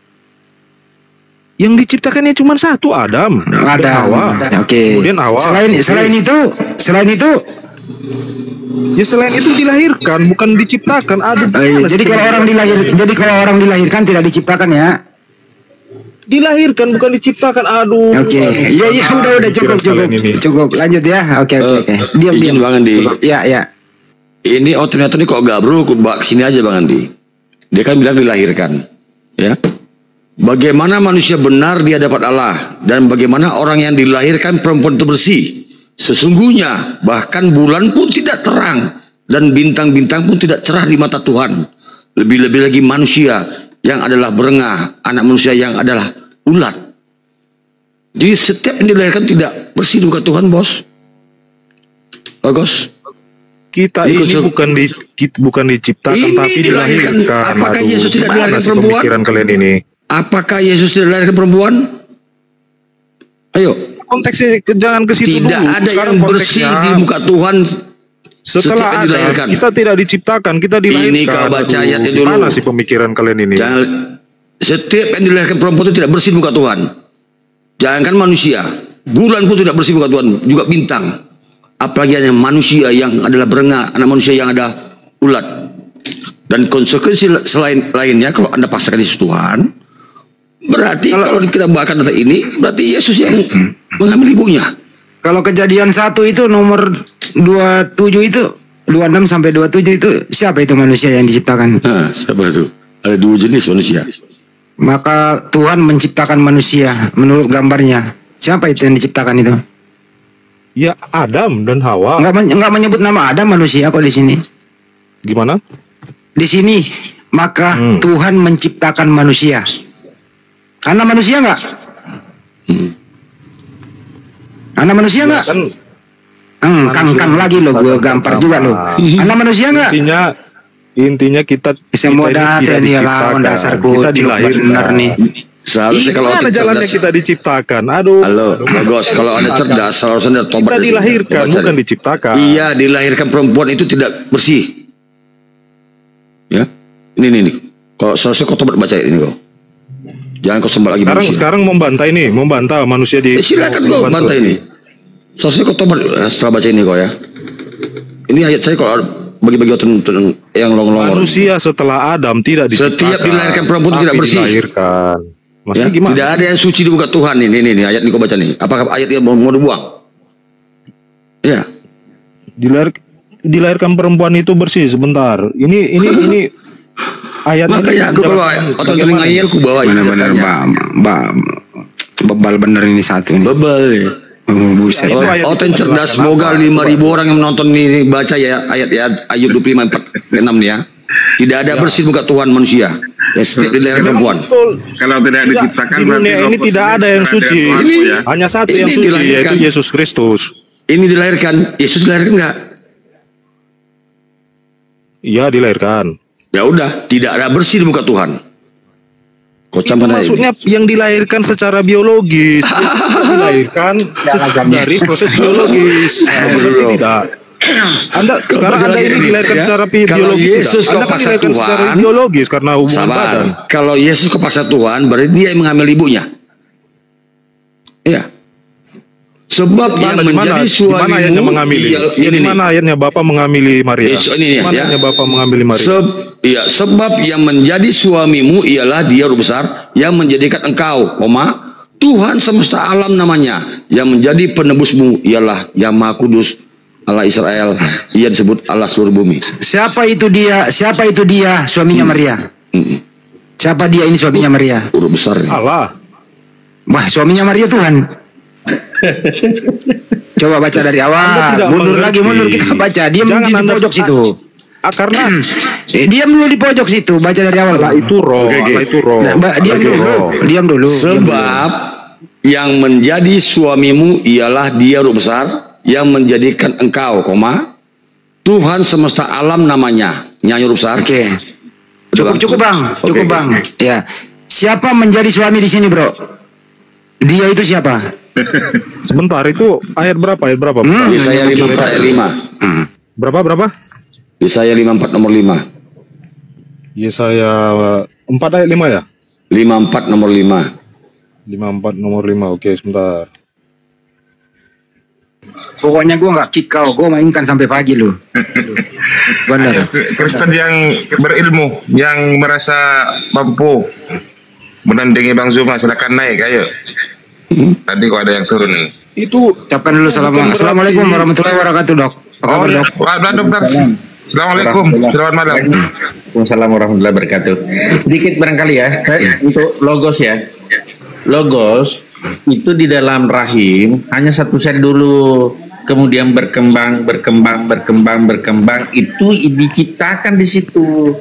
[SPEAKER 2] Yang diciptakannya cuma satu, Adam.
[SPEAKER 4] Hawa. Oke.
[SPEAKER 2] Kemudian Hawa.
[SPEAKER 4] Selain itu.
[SPEAKER 2] Ya selain itu dilahirkan, bukan diciptakan.
[SPEAKER 4] Jadi kalau orang dilahirkan tidak diciptakan ya?
[SPEAKER 2] Dilahirkan bukan diciptakan. Aduh.
[SPEAKER 4] Oke. Iya udah cukup. Lanjut ya. Oke. Diam.
[SPEAKER 8] Bang Andi.
[SPEAKER 4] Ya.
[SPEAKER 8] Ini ternyata nih kok Gabriel ke sini aja Bang Andi. Dia kan bilang dilahirkan. Ya. Bagaimana manusia benar di hadapan Allah dan bagaimana orang yang dilahirkan perempuan itu bersih. Sesungguhnya bahkan bulan pun tidak terang dan bintang-bintang pun tidak cerah di mata Tuhan. Lebih-lebih lagi manusia yang adalah berengah, anak manusia yang adalah ulat. Jadi setiap yang dilahirkan tidak bersih di muka Tuhan, bos. Bagus.
[SPEAKER 2] Kita ini bukan diciptakan ini tapi dilahirkan.
[SPEAKER 8] Apakah Yesus tidak dilahirkan perempuan?
[SPEAKER 2] Pemikiran kalian ini.
[SPEAKER 8] Apakah Yesus tidak dilahirkan perempuan? Ayo.
[SPEAKER 2] Konteksnya jangan ke situ
[SPEAKER 8] dulu. Tidak ada yang bersih di muka Tuhan.
[SPEAKER 2] Setelah ada, kita tidak diciptakan, kita dilahirkan.
[SPEAKER 8] Ini kau baca ayatnya dulu.
[SPEAKER 2] Gimana sih pemikiran kalian ini?
[SPEAKER 8] Setiap yang dilahirkan perempuan itu tidak bersih di muka Tuhan. Jangankan manusia, bulan pun tidak bersih di muka Tuhan, juga bintang. Apalagi hanya manusia yang adalah berengah, anak manusia yang ada ulat. Dan konsekuensi lainnya kalau Anda pasrahkan Yesus Tuhan, berarti kalau kita bahkan data ini, berarti Yesus yang mengambil ibunya.
[SPEAKER 4] Kalau Kejadian 1 itu nomor 27 itu 26 sampai 27 itu siapa itu manusia yang diciptakan?
[SPEAKER 8] Nah, siapa itu? Ada 2 jenis manusia.
[SPEAKER 4] Maka Tuhan menciptakan manusia menurut gambarnya. Siapa itu yang diciptakan itu?
[SPEAKER 2] Ya Adam dan Hawa.
[SPEAKER 4] Enggak menyebut nama Adam manusia kok di sini.
[SPEAKER 2] Gimana?
[SPEAKER 4] Di sini maka Tuhan menciptakan manusia. Karena manusia enggak? Anak manusia enggak? Kang lagi lo, gue gampar juga lo. Anak manusia enggak?
[SPEAKER 2] Intinya kita
[SPEAKER 4] semua dasarku
[SPEAKER 2] kita dilahirkan
[SPEAKER 4] nih.
[SPEAKER 8] Seharusnya kalau
[SPEAKER 2] mana jalannya kita diciptakan? Aduh.
[SPEAKER 8] Halo, bagus. Kalau Anda cerdas, seharusnya tobat.
[SPEAKER 2] Kita dilahirkan, bukan diciptakan.
[SPEAKER 8] Iya, dilahirkan perempuan itu tidak bersih. Ya, ini. Kalau seharusnya kau tobat baca ini kau. Jangan kau sembah lagi manusia.
[SPEAKER 2] Sekarang membantah manusia di.
[SPEAKER 8] Silakan kau bantah ini. Seharusnya kau tobat setelah baca ini kau ya. Ini ayat saya kalau bagi-bagi yang long-long.
[SPEAKER 2] Manusia setelah Adam tidak diciptakan.
[SPEAKER 8] Setiap dilahirkan perempuan tidak bersih.
[SPEAKER 2] Dilahirkan.
[SPEAKER 8] Ya, tidak ada yang suci di muka Tuhan ini ayat ini kau baca nih. Apakah ayat yang mau dibuang? Ya.
[SPEAKER 2] Dilahirkan perempuan itu bersih sebentar. Ini ayat
[SPEAKER 8] makanya aku kalau otot telinga ayat aku bawa
[SPEAKER 4] benar-benar bebal bener ini satu ini.
[SPEAKER 8] Bebal ya.
[SPEAKER 4] Buset.
[SPEAKER 8] Otot cerdas, semoga 5.000 orang yang menonton ini baca ya ayat Ayub 25:4-6 ya. Tidak ada bersih muka Tuhan manusia. Ya, setiap dilahirkan perempuan.
[SPEAKER 9] Kalau tidak diciptakan
[SPEAKER 2] di dunia ini tidak ada yang suci. Hanya satu yang suci, yaitu Yesus Kristus.
[SPEAKER 8] Ini dilahirkan. Yesus dilahirkan enggak?
[SPEAKER 2] Iya, dilahirkan.
[SPEAKER 8] Ya udah, tidak ada bersih di muka Tuhan.
[SPEAKER 2] Itu maksudnya yang dilahirkan secara biologis. Dilahirkan dari proses biologis. Tidak. Sekarang Anda ini dilahirkan secara biologis tidak? Anda kan dilahirkan secara biologis karena hubungan badan.
[SPEAKER 8] Kalau Yesus kepaksa Tuhan, berarti dia yang mengambil ibunya. Iya. Sebab yang menjadi suamimu
[SPEAKER 2] ayatnya mengamili? Mana ayatnya Bapak mengamili Maria? Mana ayatnya Bapak mengamili Maria?
[SPEAKER 8] Sebab yang menjadi suamimu ialah Dia Roh besar yang menjadikan engkau, Tuhan semesta alam namanya, yang menjadi penebusmu ialah Yang Maha Kudus, Allah Israel. Ia disebut Allah seluruh bumi.
[SPEAKER 4] Siapa itu dia? Siapa itu dia? Suaminya Maria. Siapa dia ini suaminya Maria?
[SPEAKER 8] Roh besar.
[SPEAKER 2] Allah.
[SPEAKER 4] Wah, suaminya Maria Tuhan. Coba baca dari awal. Mundur kita baca. Dia di pojok situ.
[SPEAKER 2] Karena
[SPEAKER 4] diam dulu di pojok situ. Baca dari awal.
[SPEAKER 2] Allah itu roh. Allah itu roh.
[SPEAKER 4] Diam dulu.
[SPEAKER 8] Sebab yang menjadi suamimu ialah Dia Roh besar yang menjadikan engkau, Tuhan semesta alam namanya. Nyanyi Roh besar.
[SPEAKER 4] Oke. Cukup bang. Cukup bang. Ya. Siapa menjadi suami di sini, bro? Dia itu siapa?
[SPEAKER 2] Sebentar, itu ayat berapa?
[SPEAKER 8] Yesaya 54 ayat 5.
[SPEAKER 2] Berapa?
[SPEAKER 8] Yesaya 54 nomor 5.
[SPEAKER 2] Yesaya 4 ayat 5 ya?
[SPEAKER 8] 54 nomor 5.
[SPEAKER 2] 54 nomor 5. Oke, sebentar.
[SPEAKER 4] Pokoknya gue nggak kick kau, gue mainkan sampai pagi lu. Benar.
[SPEAKER 9] Kristen yang berilmu, yang merasa mampu. menandingi Bang Zuma, silakan naik, ayo. Tadi kok ada yang turun.
[SPEAKER 2] Itu
[SPEAKER 4] ucapkan dulu Assalamualaikum warahmatullahi wabarakatuh, Dok. Apa kabar, Dok?
[SPEAKER 9] Bentar. Assalamualaikum, selamat malam.
[SPEAKER 10] Waalaikumsalam warahmatullahi wabarakatuh. Sedikit barangkali ya, untuk logos ya. Logos itu di dalam rahim hanya 1 sel dulu, kemudian berkembang, itu diciptakan di situ.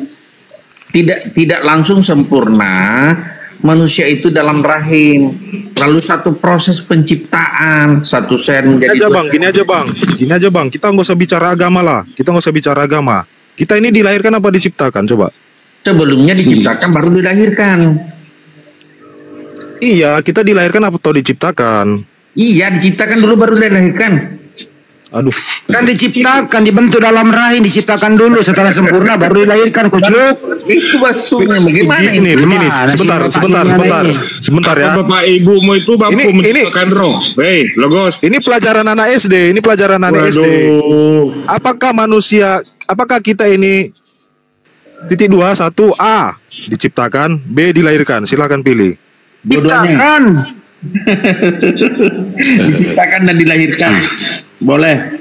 [SPEAKER 10] Tidak langsung sempurna manusia itu dalam rahim. Lalu satu proses penciptaan, 1 sel menjadi
[SPEAKER 2] Gini aja bang, kita nggak usah bicara agama lah. Kita ini dilahirkan apa diciptakan, coba?
[SPEAKER 10] Sebelumnya diciptakan baru dilahirkan.
[SPEAKER 2] Iya, kita dilahirkan atau diciptakan?
[SPEAKER 10] Iya, diciptakan dulu baru dilahirkan.
[SPEAKER 2] Aduh.
[SPEAKER 4] Kan diciptakan, dibentuk dalam rahim, diciptakan dulu, setelah sempurna baru dilahirkan, Kucuk.
[SPEAKER 10] Itu maksudnya bagaimana?
[SPEAKER 2] Begini. Sebentar ya.
[SPEAKER 9] Bapak ibumu itu baku menciptakan roh. Hei, logos.
[SPEAKER 2] Ini pelajaran anak SD, SD. Apakah kita ini titik 2, 1 A diciptakan, B dilahirkan? Silakan pilih.
[SPEAKER 4] Diciptakan.
[SPEAKER 10] Diciptakan dan dilahirkan. Boleh.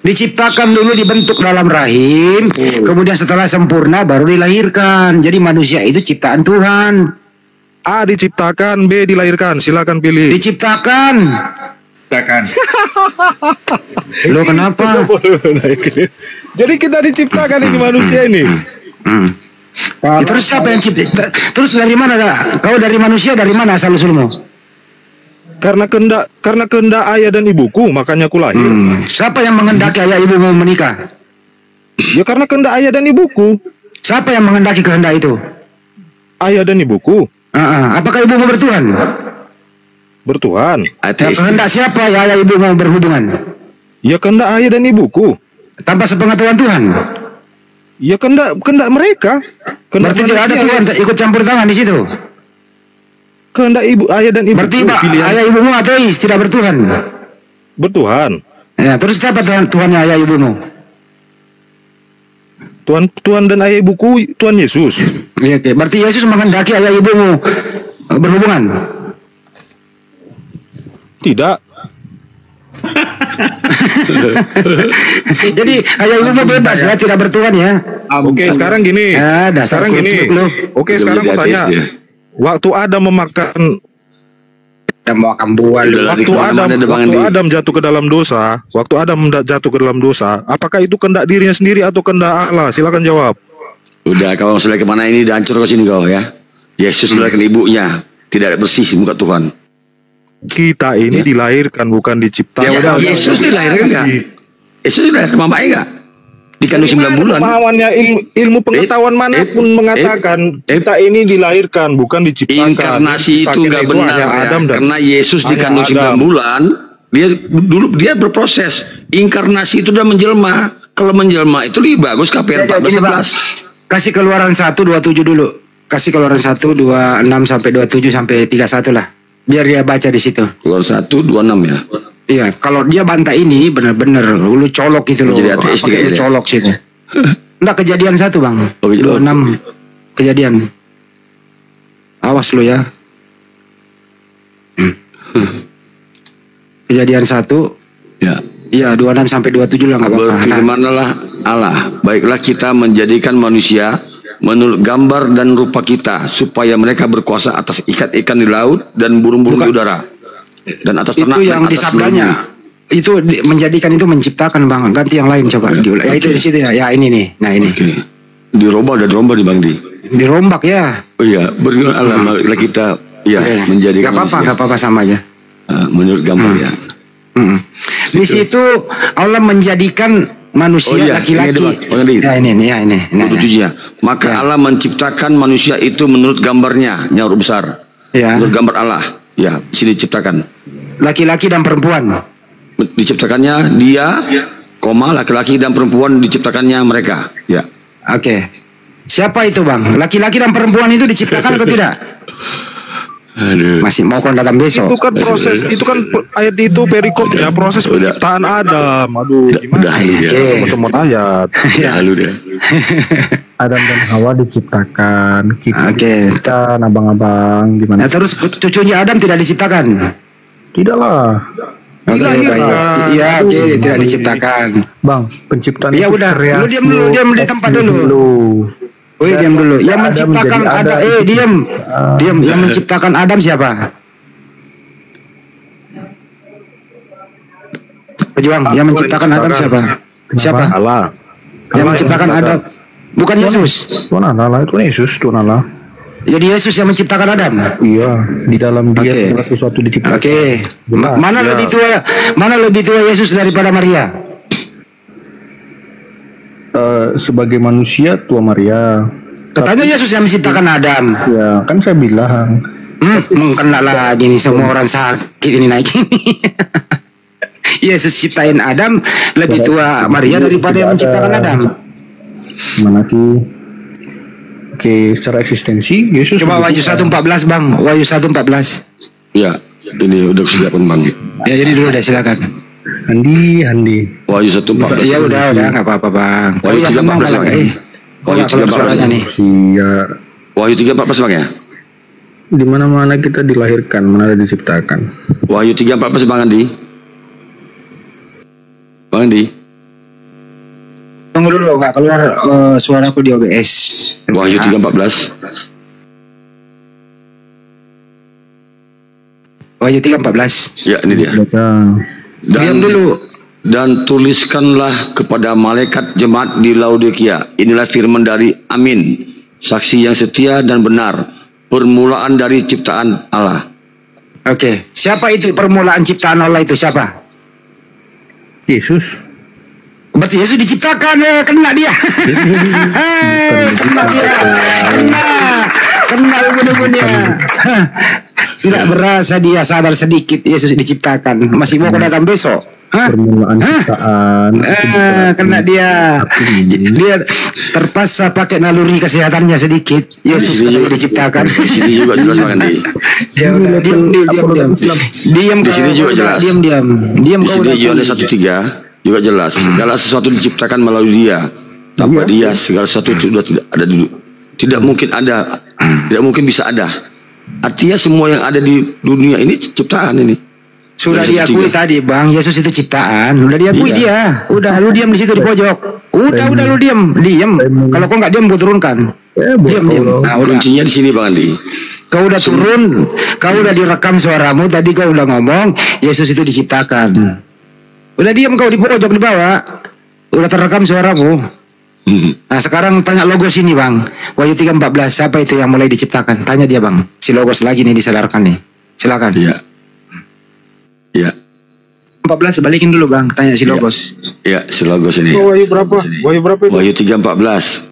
[SPEAKER 4] Diciptakan dulu, dibentuk dalam rahim, kemudian setelah sempurna baru dilahirkan. Jadi manusia itu ciptaan Tuhan.
[SPEAKER 2] A diciptakan, B dilahirkan. Silakan pilih.
[SPEAKER 4] Diciptakan. Lo kenapa?
[SPEAKER 2] Jadi kita diciptakan ini manusia ini.
[SPEAKER 4] Terus siapa yang cipta? Terus dari mana? Kau dari manusia, dari mana asal usulmu?
[SPEAKER 2] Karena kehendak ayah dan ibuku, makanya aku lahir.
[SPEAKER 4] Siapa yang menghendaki ayah ibumu menikah?
[SPEAKER 2] Ya karena kehendak ayah dan ibuku.
[SPEAKER 4] Siapa yang menghendaki kehendak itu?
[SPEAKER 2] Ayah dan ibuku.
[SPEAKER 4] Apakah ibumu bertuhan?
[SPEAKER 2] Bertuhan.
[SPEAKER 4] Kehendak siapa ya ayah ibumu berhubungan?
[SPEAKER 2] Ya kehendak ayah dan ibuku.
[SPEAKER 4] Tanpa sepengetahuan Tuhan?
[SPEAKER 2] Ya kehendak mereka.
[SPEAKER 4] Berarti tidak ada Tuhan ikut campur tangan di situ.
[SPEAKER 2] Kehendak ayah dan ibu.
[SPEAKER 4] Berarti ayah ibumu ateis, tidak bertuhan.
[SPEAKER 2] Bertuhan.
[SPEAKER 4] Ya, terus siapa Tuhannya ayah ibumu?
[SPEAKER 2] Tuhan dan ayah ibuku Tuhan Yesus.
[SPEAKER 4] Iya, oke. Berarti Yesus menghendaki ayah ibumu berhubungan?
[SPEAKER 2] Tidak.
[SPEAKER 4] Jadi ayah ibumu bebas ya, tidak bertuhan ya.
[SPEAKER 2] Oke, sekarang gini. Sekarang gini. Oke, sekarang aku tanya. Waktu Adam memakan
[SPEAKER 4] buah,
[SPEAKER 2] waktu Adam jatuh ke dalam dosa, apakah itu kehendak dirinya sendiri atau kehendak Allah? Silakan jawab.
[SPEAKER 8] Udah, kalau sudah kemana ini dan hancur ke sini kau ya. Yesus dilahirkan ibunya, tidak bersih muka Tuhan.
[SPEAKER 2] Kita ini dilahirkan bukan diciptakan.
[SPEAKER 8] Ya udah, Yesus dilahirkan enggak? Yesus dilahirkan mamanya enggak? Dikandung 9 bulan.
[SPEAKER 2] Pemahamannya ilmu pengetahuan manapun mengatakan kita ini dilahirkan bukan diciptakan.
[SPEAKER 8] Inkarnasi itu enggak benar ya. Karena Yesus dikandung 9 bulan, dia berproses. Inkarnasi itu udah menjelma. Kalau menjelma itu lebih bagus KPR 14:11.
[SPEAKER 4] Kasih Keluaran 1:27 dulu. Kasih Keluaran 1:26 sampai 27 sampai 31 lah. Biar dia baca di situ.
[SPEAKER 8] Keluaran 1:26 ya.
[SPEAKER 4] Iya, kalau dia bantah ini benar-benar lu colok gitu loh.
[SPEAKER 8] Jadi ateis
[SPEAKER 4] lu colok situ. Enggak, Kejadian 1 bang. 26 Kejadian. Awas lu ya. Kejadian 1.
[SPEAKER 8] Ya.
[SPEAKER 4] Iya, 26 sampai 27 lah enggak apa-apa.
[SPEAKER 8] Berfirmanlah Allah, baiklah kita menjadikan manusia menurut gambar dan rupa kita, supaya mereka berkuasa atas ikan-ikan di laut dan burung-burung di udara. Dan atas ternak
[SPEAKER 4] itu yang
[SPEAKER 8] dan atas
[SPEAKER 4] disabdanya itu menjadikan, itu menciptakan bang. Ganti yang lain coba diulang. Ya itu di situ ya. Ya ini nih. Nah ini.
[SPEAKER 8] Dirombak di Bang Di.
[SPEAKER 4] Dirombak ya.
[SPEAKER 8] Oh iya, berfirman Allah, baiklah kita menjadikan manusia.
[SPEAKER 4] Gak apa-apa sama aja.
[SPEAKER 8] Menurut gambar ya.
[SPEAKER 4] Di situ Allah menjadikan manusia laki-laki.
[SPEAKER 8] Maka Allah menciptakan manusia itu menurut gambarnya, nyaur besar.
[SPEAKER 4] Ya.
[SPEAKER 8] Menurut gambar Allah. Ya, sini diciptakan.
[SPEAKER 4] Laki-laki dan perempuan.
[SPEAKER 8] Diciptakannya dia, laki-laki dan perempuan diciptakannya mereka. Ya.
[SPEAKER 4] Oke. Siapa itu bang? Laki-laki dan perempuan itu diciptakan atau tidak? Masih mau kau datang besok?
[SPEAKER 2] Itu kan proses, itu kan ayat itu perikop ya, proses penciptaan Adam. Aduh, gimana? Semut ayat.
[SPEAKER 8] Ya lu deh.
[SPEAKER 3] Adam dan Hawa diciptakan. Kita abang-abang gimana?
[SPEAKER 4] Nah, terus cucunya Adam tidak diciptakan?
[SPEAKER 3] Tidaklah.
[SPEAKER 4] Iya, tidak diciptakan.
[SPEAKER 3] Bang, penciptaan
[SPEAKER 4] ya
[SPEAKER 3] itu
[SPEAKER 4] udah, lu diam di tempat dulu. Diam dulu. Yang menciptakan Adam, diam. Yang menciptakan Adam siapa? Pejuang, yang menciptakan Adam siapa? Siapa?
[SPEAKER 2] Allah.
[SPEAKER 4] Yang menciptakan Adam, bukan Yesus.
[SPEAKER 3] Tuhan Allah, itu Yesus, Tuhan Allah.
[SPEAKER 4] Jadi Yesus yang menciptakan Adam.
[SPEAKER 3] Iya, di dalam dia segala sesuatu diciptakan.
[SPEAKER 4] Mana lebih tua Yesus daripada Maria?
[SPEAKER 3] Sebagai manusia tua Maria.
[SPEAKER 4] Katanya Yesus yang menciptakan Adam.
[SPEAKER 3] Ya, kan saya bilang.
[SPEAKER 4] Kena lagi nih semua orang sakit ini naik ini. Yesus ciptain Adam lebih tua Maria daripada yang menciptakan Adam.
[SPEAKER 3] Mana ki? Oke, secara eksistensi Yesus.
[SPEAKER 4] Coba Wahyu 1:14 Bang, Wahyu 1:14.
[SPEAKER 8] Ya, ini udah siapkan Bang.
[SPEAKER 4] Ya jadi dulu deh silakan.
[SPEAKER 3] Andi.
[SPEAKER 8] Wahyu 1:14.
[SPEAKER 4] Ya udah nggak apa-apa Bang.
[SPEAKER 8] Wahyu 3:14 Bang.
[SPEAKER 4] Wahyu 3:14 nih.
[SPEAKER 3] Iya.
[SPEAKER 8] Wahyu 3:14 Bang ya.
[SPEAKER 3] Di mana-mana kita dilahirkan, mana ada diciptakan.
[SPEAKER 8] Wahyu 3:14 Bang Andi. Bang Andi.
[SPEAKER 4] Tunggu dulu nggak keluar suaraku di OBS.
[SPEAKER 8] Wahyu 3:14.
[SPEAKER 4] Wahyu 3:14.
[SPEAKER 8] Ya ini dia.
[SPEAKER 4] Diam dulu.
[SPEAKER 8] Dan tuliskanlah kepada malaikat jemaat di Laodikia. Inilah firman dari Amin, saksi yang setia dan benar, permulaan dari ciptaan Allah.
[SPEAKER 4] Oke, siapa itu permulaan ciptaan Allah itu siapa?
[SPEAKER 3] Yesus.
[SPEAKER 4] Berarti Yesus diciptakan ya, kena dia. Kena bener-bener. Tidak berasa dia sadar sedikit Yesus diciptakan. Masih mau datang besok.
[SPEAKER 3] Permulaan ciptaan.
[SPEAKER 4] Kena dia. Dia terpaksa pakai naluri kesehatannya sedikit. Yesus diciptakan.
[SPEAKER 8] Di sini juga jelas Bang Andi.
[SPEAKER 4] Ya udah diam. Diam
[SPEAKER 8] di sini juga jelas.
[SPEAKER 4] Diam.
[SPEAKER 8] Di sini Yohanes 1:3 juga jelas. Segala sesuatu diciptakan melalui Dia. Tanpa Dia segala sesuatu sudah tidak ada dulu. Tidak mungkin ada. Tidak mungkin bisa ada. Artinya semua yang ada di dunia ini ciptaan ini.
[SPEAKER 4] Sudah diakui tadi Bang, Yesus itu ciptaan. Udah diakui dia. Udah lu diam di situ di pojok. Udah lu diam. Kalau kau nggak diam gue turunkan. Diam. Nah,
[SPEAKER 8] kuncinya di sini Bang Andi.
[SPEAKER 4] Kau udah turun, kau udah direkam suaramu tadi, kau udah ngomong Yesus itu diciptakan. Udah diam kau di pojok di bawah. Udah terekam suaramu. Nah sekarang tanya Logos ini Bang, Wahyu 3:14, siapa itu yang mulai diciptakan? Tanya dia Bang. Si Logos lagi nih disadarkan nih. Silakan.
[SPEAKER 8] Iya.
[SPEAKER 4] 14 balikin dulu Bang, tanya si Logos.
[SPEAKER 8] Iya, si Logos ini.
[SPEAKER 2] Wahyu berapa? Wahyu berapa itu?
[SPEAKER 8] Wahyu 3:14.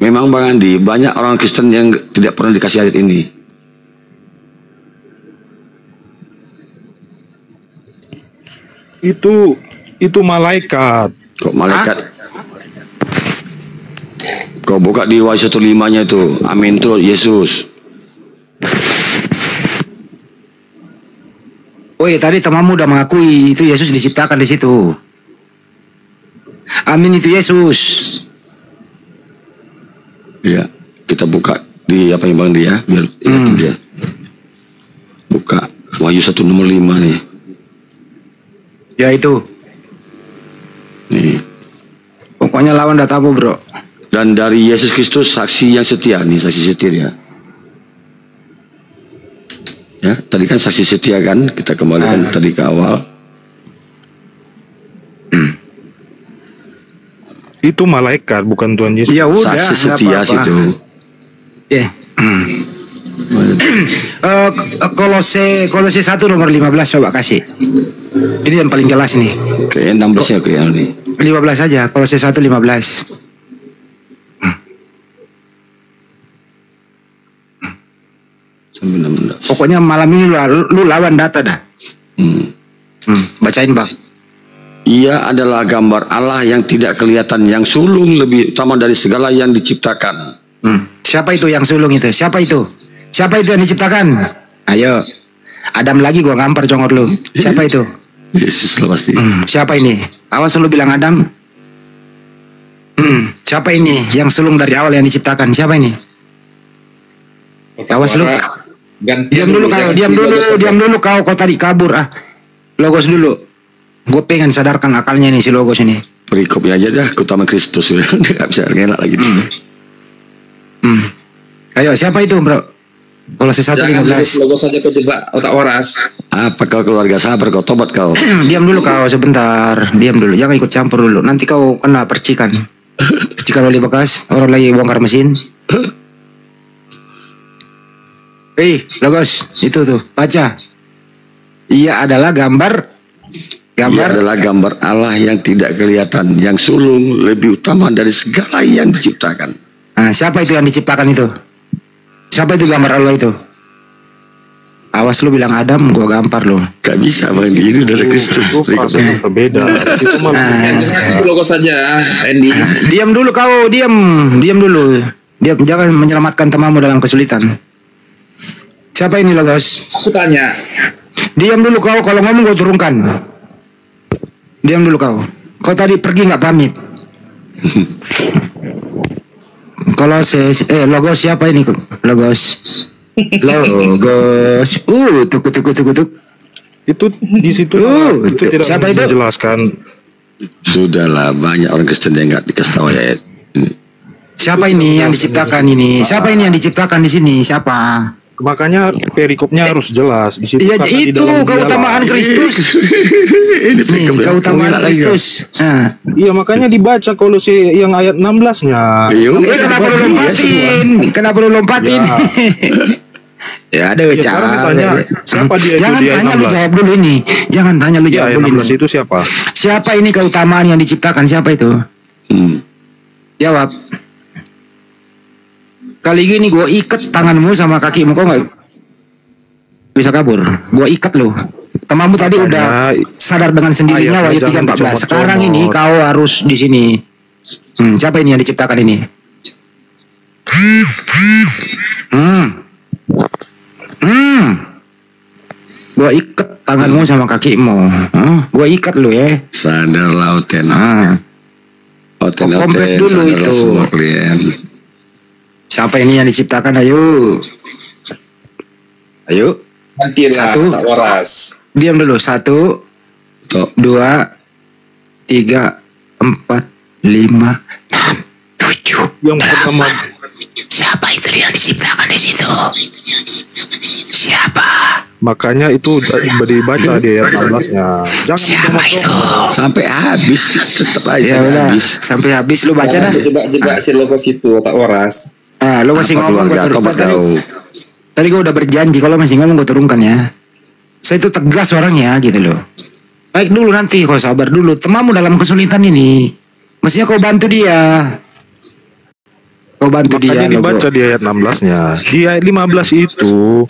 [SPEAKER 8] Memang Bang Andi, banyak orang Kristen yang tidak pernah dikasih ayat ini.
[SPEAKER 2] Itu malaikat.
[SPEAKER 8] Kok malaikat? Kau buka di Wahyu 1:5-nya itu. Amin tuh Yesus.
[SPEAKER 4] Oh iya, tadi temanmu udah mengakui itu Yesus diciptakan di situ. Amin itu Yesus.
[SPEAKER 8] Iya, kita buka di apa yang Bang dia biar ingat dia. Buka Wahyu 1:5 nih.
[SPEAKER 4] Ya itu.
[SPEAKER 8] Nih.
[SPEAKER 4] Pokoknya lawan datamu bro.
[SPEAKER 8] Dan dari Yesus Kristus saksi yang setia nih, saksi setia ya. Ya, tadi kan saksi setia kan, kita kembalikan tadi ke awal.
[SPEAKER 2] Itu malaikat bukan Tuhan Yesus.
[SPEAKER 4] Ya udah,
[SPEAKER 8] saksi setia situ. Kolose 1 nomor 15 coba kasih. Ini yang paling jelas nih. Oke, 16 ya oke nih.
[SPEAKER 4] 15 aja, Kolose 1 15.
[SPEAKER 8] Sampai 16.
[SPEAKER 4] Pokoknya malam ini lu lawan data dah. Bacain Bang.
[SPEAKER 8] Ia adalah gambar Allah yang tidak kelihatan, yang sulung lebih utama dari segala yang diciptakan.
[SPEAKER 4] Siapa itu yang sulung itu? Siapa itu? Siapa itu yang diciptakan? Ayo. Adam lagi gua ngampar congor lu. Siapa itu?
[SPEAKER 8] Yesus lah pasti.
[SPEAKER 4] Siapa ini? Awas lu bilang Adam. Siapa ini yang sulung dari awal yang diciptakan? Siapa ini? Awas lu. Diam dulu kau tadi kabur ah. Logos dulu. Gue pengen sadarkan akalnya nih si Logos ini.
[SPEAKER 8] Perikopnya aja dah, utama Kristus udah nggak bisa ngelak lagi.
[SPEAKER 4] Ayo siapa itu bro? Kalau sesuatu 15.
[SPEAKER 7] Logos saja kau coba otak waras.
[SPEAKER 8] Apa kau keluarga sabar kau tobat kau?
[SPEAKER 4] Diam dulu kau sebentar. Diam dulu, jangan ikut campur dulu. Nanti kau kena percikan. Percikan oli bekas. Orang lagi bongkar mesin. Logos itu tuh baca. Ia adalah gambar.
[SPEAKER 8] Ia adalah gambar Allah yang tidak kelihatan, yang sulung lebih utama dari segala yang diciptakan.
[SPEAKER 4] Nah, siapa itu yang diciptakan itu? Siapa itu gambar Allah itu? Awas lu bilang Adam, gua gampar lu.
[SPEAKER 8] Gak bisa bang, ini dari Kristus.
[SPEAKER 2] Berbeda. Itu malah.
[SPEAKER 7] Logos saja, Andy.
[SPEAKER 4] Diam dulu kau, diam dulu. Diam, jangan menyelamatkan temanmu dalam kesulitan. Siapa ini Logos?
[SPEAKER 7] Aku tanya.
[SPEAKER 4] Diam dulu kau, kalau ngomong gua turunkan. Diam dulu kau. Kau tadi pergi nggak pamit? Kalau Logos siapa ini? Logos. Tuk.
[SPEAKER 2] Itu di situ itu tidak
[SPEAKER 4] siapa
[SPEAKER 2] bisa
[SPEAKER 4] itu?
[SPEAKER 2] Jelaskan.
[SPEAKER 8] Sudahlah, banyak orang Kristen yang nggak dikasih tahu ya.
[SPEAKER 4] Siapa ini yang diciptakan ini? Siapa ini yang diciptakan di sini? Siapa?
[SPEAKER 2] Makanya perikopnya harus jelas di situ.
[SPEAKER 4] Iya itu keutamaan Kristus. Nih, keutamaan Kristus.
[SPEAKER 2] Iya makanya dibaca Kolose yang ayat 16-nya.
[SPEAKER 4] Kenapa lu lompatin? Ya ada cara.
[SPEAKER 2] Siapa dia?
[SPEAKER 4] Jangan tanya lu jawab dulu ini. Jangan tanya lu jawab dulu.
[SPEAKER 2] 16 itu siapa?
[SPEAKER 4] Siapa ini keutamaan yang diciptakan? Siapa itu? Jawab. Kali gini gue ikat tanganmu sama kakimu, kok nggak bisa kabur? Gue ikat lo. Temanmu tadi udah sadar dengan sendirinya Wahyu 3:14. Sekarang ini kau harus di sini. Siapa ini yang diciptakan ini? Gue ikat tanganmu sama kakimu. Gue ikat lo ya.
[SPEAKER 8] Sadar lauten.
[SPEAKER 4] Kompres dulu itu. Siapa ini yang diciptakan? Ayo.
[SPEAKER 7] Nantilah,
[SPEAKER 4] 1.
[SPEAKER 7] tak waras.
[SPEAKER 4] Diam dulu. 1, 2, 3, 4, 5, 6, 7.
[SPEAKER 2] Yang pertama.
[SPEAKER 4] Siapa itu yang diciptakan di situ? Siapa?
[SPEAKER 2] Makanya itu dibaca di ayat 16-nya. Jangan
[SPEAKER 4] siapa itu?
[SPEAKER 8] Sampai habis, tetap aja habis.
[SPEAKER 4] Sampai habis lu baca dah.
[SPEAKER 7] Coba si Logos itu tak waras.
[SPEAKER 4] Lo masih ngomong gue turunkan tadi gue udah berjanji kalau masih ngomong gue turunkan ya. Saya itu tegas orangnya gitu loh. Baik dulu nanti kau sabar dulu. Temanmu dalam kesulitan ini. Mestinya kau bantu dia.
[SPEAKER 2] Makanya dibaca di ayat 16-nya. Di ayat 15 itu.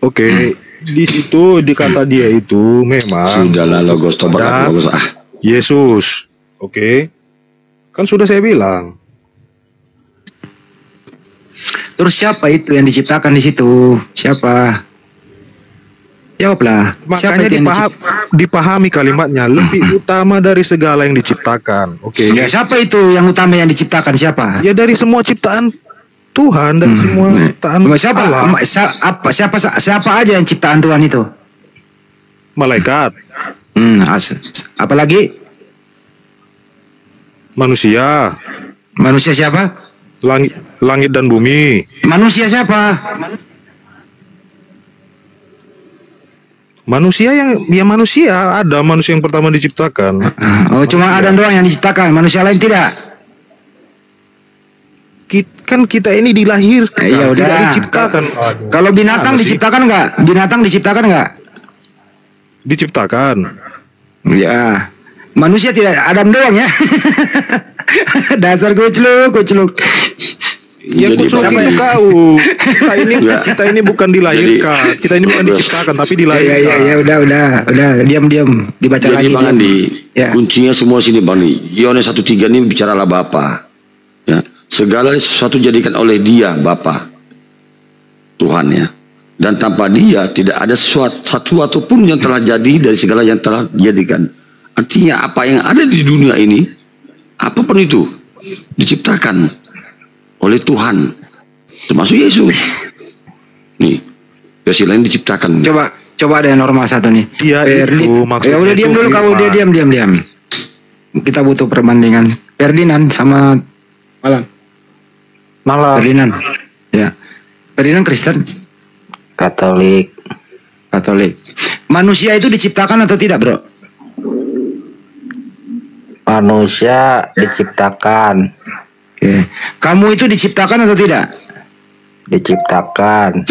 [SPEAKER 2] Oke. Di situ dikata dia itu memang.
[SPEAKER 8] Sudahlah Logos tobat Logos
[SPEAKER 2] Yesus. Oke. Kan sudah saya bilang.
[SPEAKER 4] Terus siapa itu yang diciptakan di situ? Siapa? Jawablah.
[SPEAKER 2] Makanya dipahami kalimatnya lebih utama dari segala yang diciptakan. Oke.
[SPEAKER 4] Ya, siapa itu yang utama yang diciptakan? Siapa?
[SPEAKER 2] Ya dari semua ciptaan Tuhan, dari semua ciptaan Allah.
[SPEAKER 4] Siapa aja yang ciptaan Tuhan itu?
[SPEAKER 2] Malaikat.
[SPEAKER 4] Apalagi?
[SPEAKER 2] Manusia.
[SPEAKER 4] Manusia siapa?
[SPEAKER 2] Langit dan bumi.
[SPEAKER 4] Manusia siapa?
[SPEAKER 2] Manusia ada manusia yang pertama diciptakan.
[SPEAKER 4] Cuma Adam doang yang diciptakan, manusia lain tidak.
[SPEAKER 2] Kita ini dilahirkan,
[SPEAKER 4] ya udah.
[SPEAKER 2] Tidak diciptakan.
[SPEAKER 4] Kalau binatang diciptakan nggak? Binatang diciptakan nggak?
[SPEAKER 2] Diciptakan.
[SPEAKER 4] Ya. Manusia tidak, Adam doang ya. Dasar kucluk.
[SPEAKER 2] Ya kucluk itu kau. Kita ini bukan dilahirkan. Kita ini bukan diciptakan tapi dilahirkan.
[SPEAKER 4] Ya udah. Diam. Dibaca
[SPEAKER 8] jadi
[SPEAKER 4] lagi.
[SPEAKER 8] Bang Andi, kuncinya semua sini Bang Andi. Yohanes 1:3 ini bicaralah Bapa. Ya, segala sesuatu jadikan oleh Dia Bapa. Tuhan ya. Dan tanpa dia tidak ada satu ataupun yang telah jadi dari segala yang telah dijadikan. Artinya apa yang ada di dunia ini, apapun itu, diciptakan oleh Tuhan, termasuk Yesus. Nih, versi lain diciptakan.
[SPEAKER 4] Coba ada yang normal satu nih.
[SPEAKER 2] Dia itu maksudnya.
[SPEAKER 4] Ya udah diam dulu kamu, dia diam. Kita butuh perbandingan. Ferdinand sama Malam. Ferdinand. Ya. Ferdinand Kristen.
[SPEAKER 11] Katolik.
[SPEAKER 4] Manusia itu diciptakan atau tidak, bro?
[SPEAKER 11] Manusia diciptakan.
[SPEAKER 4] Oke. Kamu itu diciptakan atau tidak?
[SPEAKER 11] Diciptakan.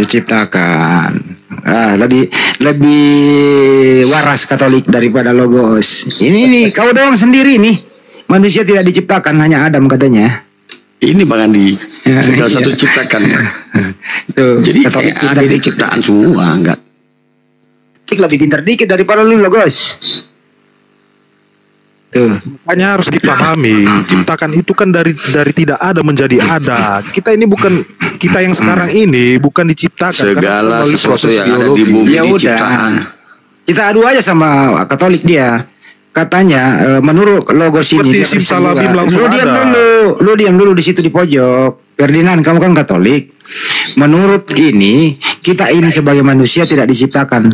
[SPEAKER 4] Lebih waras Katolik daripada Logos. Ini kau doang sendiri nih. Manusia tidak diciptakan, hanya Adam katanya.
[SPEAKER 8] Ini Bang Andi, segala satu ciptakan.
[SPEAKER 4] Tuh,
[SPEAKER 8] jadi ada diciptaan semua, enggak?
[SPEAKER 4] Lebih pintar dikit daripada lu, Logos. Tuh.
[SPEAKER 2] Makanya harus dipahami, ciptakan itu kan dari tidak ada menjadi ada. Kita ini bukan, kita yang sekarang ini bukan diciptakan.
[SPEAKER 8] Segala sesuatu yang ada di bumi diciptakan.
[SPEAKER 4] Kita adu aja sama Katolik dia. Katanya menurut Logos ini lu diam dulu di situ di pojok. Ferdinand, kamu kan Katolik. Menurut ini, kita ini sebagai manusia tidak diciptakan.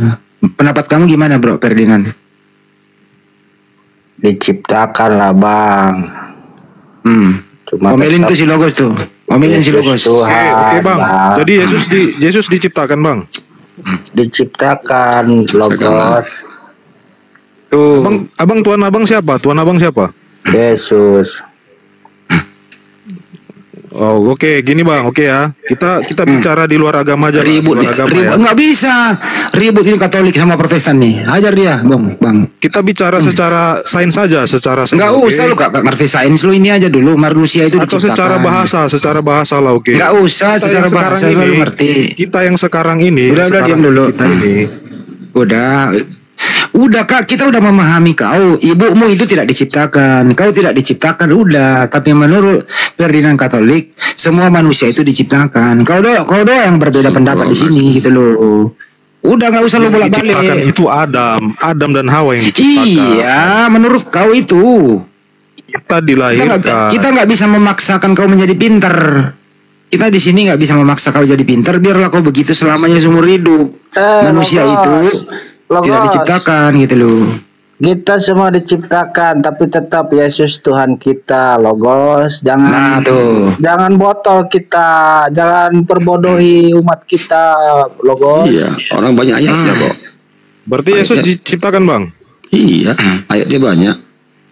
[SPEAKER 4] Pendapat kamu gimana, Bro Ferdinand?
[SPEAKER 11] Diciptakan lah, Bang.
[SPEAKER 4] Cuma omelin tuh si Logos tuh. Omelin si Logos.
[SPEAKER 2] Oke, Bang. Jadi Yesus diciptakan, Bang.
[SPEAKER 11] Diciptakan Logos.
[SPEAKER 4] Tuh.
[SPEAKER 2] Abang Tuhan Abang siapa? Tuhan Abang siapa?
[SPEAKER 11] Yesus.
[SPEAKER 2] Oh, oke, gini Bang, oke ya. Kita bicara di luar agama aja.
[SPEAKER 4] Ribut nih. Nggak bisa. Ribut ini Katolik sama Protestan nih. Hajar dia, Bang.
[SPEAKER 2] Kita bicara secara sains saja, secara sains.
[SPEAKER 4] Nggak usah lu gak ngerti sains lu, ini aja dulu. Manusia itu
[SPEAKER 2] atau
[SPEAKER 4] diciptakan.
[SPEAKER 2] secara bahasa lah, oke.
[SPEAKER 4] Nggak usah secara bahasa lu ngerti.
[SPEAKER 2] Kita yang sekarang ini,
[SPEAKER 4] udah diam dulu.
[SPEAKER 2] Kita ini.
[SPEAKER 4] Udah Kak, kita udah memahami kau. Ibumu itu tidak diciptakan, kau tidak diciptakan, udah. Tapi menurut Ferdinand Katolik, semua manusia itu diciptakan. Kau doang yang berbeda pendapat di sini gitu loh. Udah nggak usah lu bolak-balik.
[SPEAKER 2] Diciptakan itu Adam dan Hawa yang diciptakan.
[SPEAKER 4] Iya, menurut kau itu.
[SPEAKER 2] Kita dilahirkan.
[SPEAKER 4] Kita nggak bisa memaksakan kau menjadi pintar. Kita di sini nggak bisa memaksa kau jadi pintar. Biarlah kau begitu selamanya seumur hidup. Manusia Logos. Tidak diciptakan gitu loh.
[SPEAKER 11] Kita semua diciptakan, tapi tetap Yesus Tuhan kita, Logos. Jangan botol kita, jangan perbodohi umat kita, Logos.
[SPEAKER 8] Iya, orang banyak ayatnya kok.
[SPEAKER 2] Berarti Yesus diciptakan, Bang?
[SPEAKER 8] Iya, ayatnya banyak.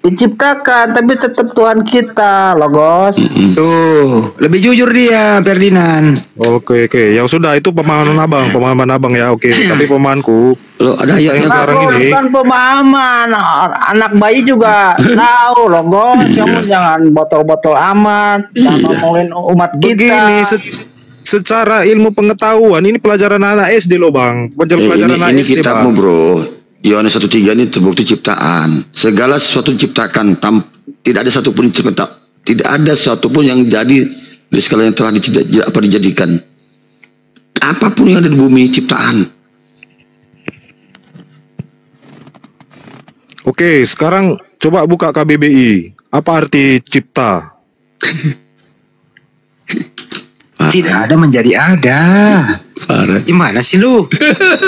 [SPEAKER 11] Diciptakan, tapi tetap Tuhan kita, Logos.
[SPEAKER 4] Tuh, lebih jujur dia, Ferdinand.
[SPEAKER 2] Oke. Yang sudah itu pemahaman abang ya, oke. Tapi pemahamanku,
[SPEAKER 8] lo ada yang
[SPEAKER 2] sekarang ini.
[SPEAKER 11] Bukan pemahaman, anak bayi juga tahu, Logos. Kamu jangan botol-botol amat, jangan ngomongin umat kita.
[SPEAKER 2] Begini, secara ilmu pengetahuan ini pelajaran anak SD loh, Bang. Pelajaran anak
[SPEAKER 8] ini
[SPEAKER 2] SD,
[SPEAKER 8] kitabmu,
[SPEAKER 2] Bang.
[SPEAKER 8] Bro. Yohanes 1:3 ini terbukti ciptaan. Segala sesuatu diciptakan, tidak ada satupun diciptakan, tidak ada satupun yang jadi dari segala yang telah dijadikan. Apapun yang ada di bumi ciptaan.
[SPEAKER 2] Oke, sekarang coba buka KBBI. Apa arti cipta?
[SPEAKER 4] Tidak ada menjadi ada. Gimana sih lu?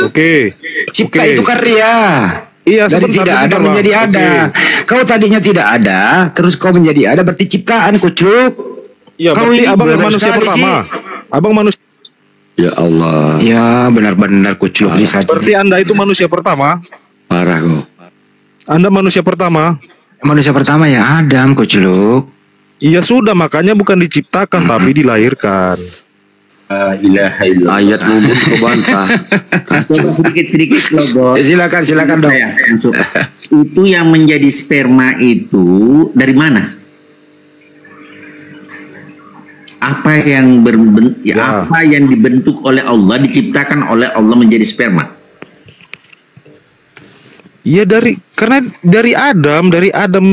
[SPEAKER 2] Oke.
[SPEAKER 4] Cipta itu karya.
[SPEAKER 2] Iya,
[SPEAKER 4] dari tidak ada menjadi ada. Kau tadinya tidak ada, terus kau menjadi ada, berarti ciptaan, kucuk.
[SPEAKER 2] Iya, berarti abang manusia pertama. Abang manusia.
[SPEAKER 8] Ya Allah.
[SPEAKER 4] Ya, benar-benar kucuk.
[SPEAKER 2] Berarti Anda itu manusia pertama.
[SPEAKER 8] Parah kok.
[SPEAKER 2] Anda manusia pertama.
[SPEAKER 4] Manusia pertama ya Adam, kucuk.
[SPEAKER 2] Iya sudah, makanya bukan diciptakan tapi dilahirkan.
[SPEAKER 10] Ilaha illallah.
[SPEAKER 8] Ayatmu kau bantah.
[SPEAKER 10] Coba sedikit Logos.
[SPEAKER 4] Silakan dong.
[SPEAKER 10] Itu yang menjadi sperma itu dari mana? Apa yang apa yang dibentuk oleh Allah, diciptakan oleh Allah menjadi sperma?
[SPEAKER 2] Iya karena dari Adam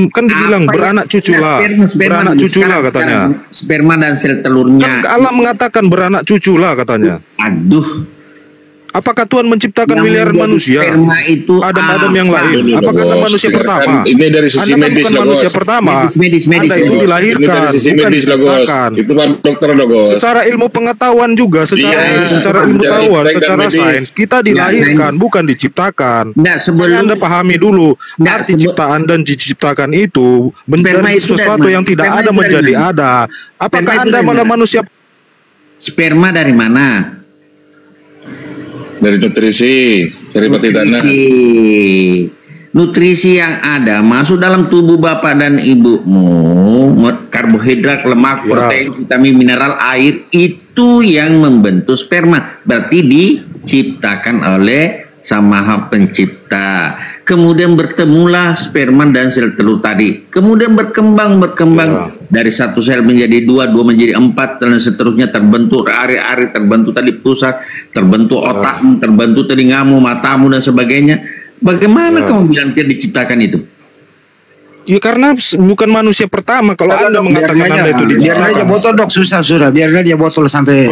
[SPEAKER 2] kan dibilang beranak cucu lah. Beranak cucu lah katanya.
[SPEAKER 10] Sperma dan sel telurnya.
[SPEAKER 2] Kan Allah mengatakan beranak cucu lah katanya.
[SPEAKER 10] Aduh.
[SPEAKER 2] Apakah Tuhan menciptakan miliaran manusia?
[SPEAKER 10] Itu
[SPEAKER 2] Adam-adam yang lain. Apakah Anda manusia pertama?
[SPEAKER 9] Ini dari sisi
[SPEAKER 2] Anda kan
[SPEAKER 9] medis,
[SPEAKER 2] bukan manusia pertama.
[SPEAKER 10] Medis,
[SPEAKER 2] Anda itu dilahirkan,
[SPEAKER 9] ini dari sisi
[SPEAKER 2] bukan
[SPEAKER 9] medis,
[SPEAKER 2] diciptakan.
[SPEAKER 9] Itu kan dokter, Logos.
[SPEAKER 2] Secara ilmu pengetahuan juga, secara ilmu pengetahuan, secara sains, kita dilahirkan, bukan diciptakan. Anda pahami dulu, arti ciptaan dan diciptakan itu menjadi sesuatu yang tidak ada menjadi ada. Apakah Anda malah manusia?
[SPEAKER 10] Sperma dari mana?
[SPEAKER 9] Dari nutrisi, dari peti tanah.
[SPEAKER 10] Nutrisi yang ada masuk dalam tubuh bapak dan ibumu, karbohidrat, lemak, protein, vitamin, mineral, air, itu yang membentuk sperma. Berarti diciptakan oleh Sang Maha Pencipta. Kemudian bertemulah sperma dan sel telur tadi. Kemudian berkembang dari satu sel menjadi dua menjadi 4 dan seterusnya, terbentuk ari-ari, terbentuk tadi pusat, terbentuk otakmu, terbentuk telingamu, matamu dan sebagainya. Bagaimana kamu bilang dia diciptakan itu?
[SPEAKER 2] Ya karena bukan manusia pertama. Kalau Anda mengatakan Anda itu diciptakan.
[SPEAKER 4] Biar aja botol dok, susah. Biar dia botol sampai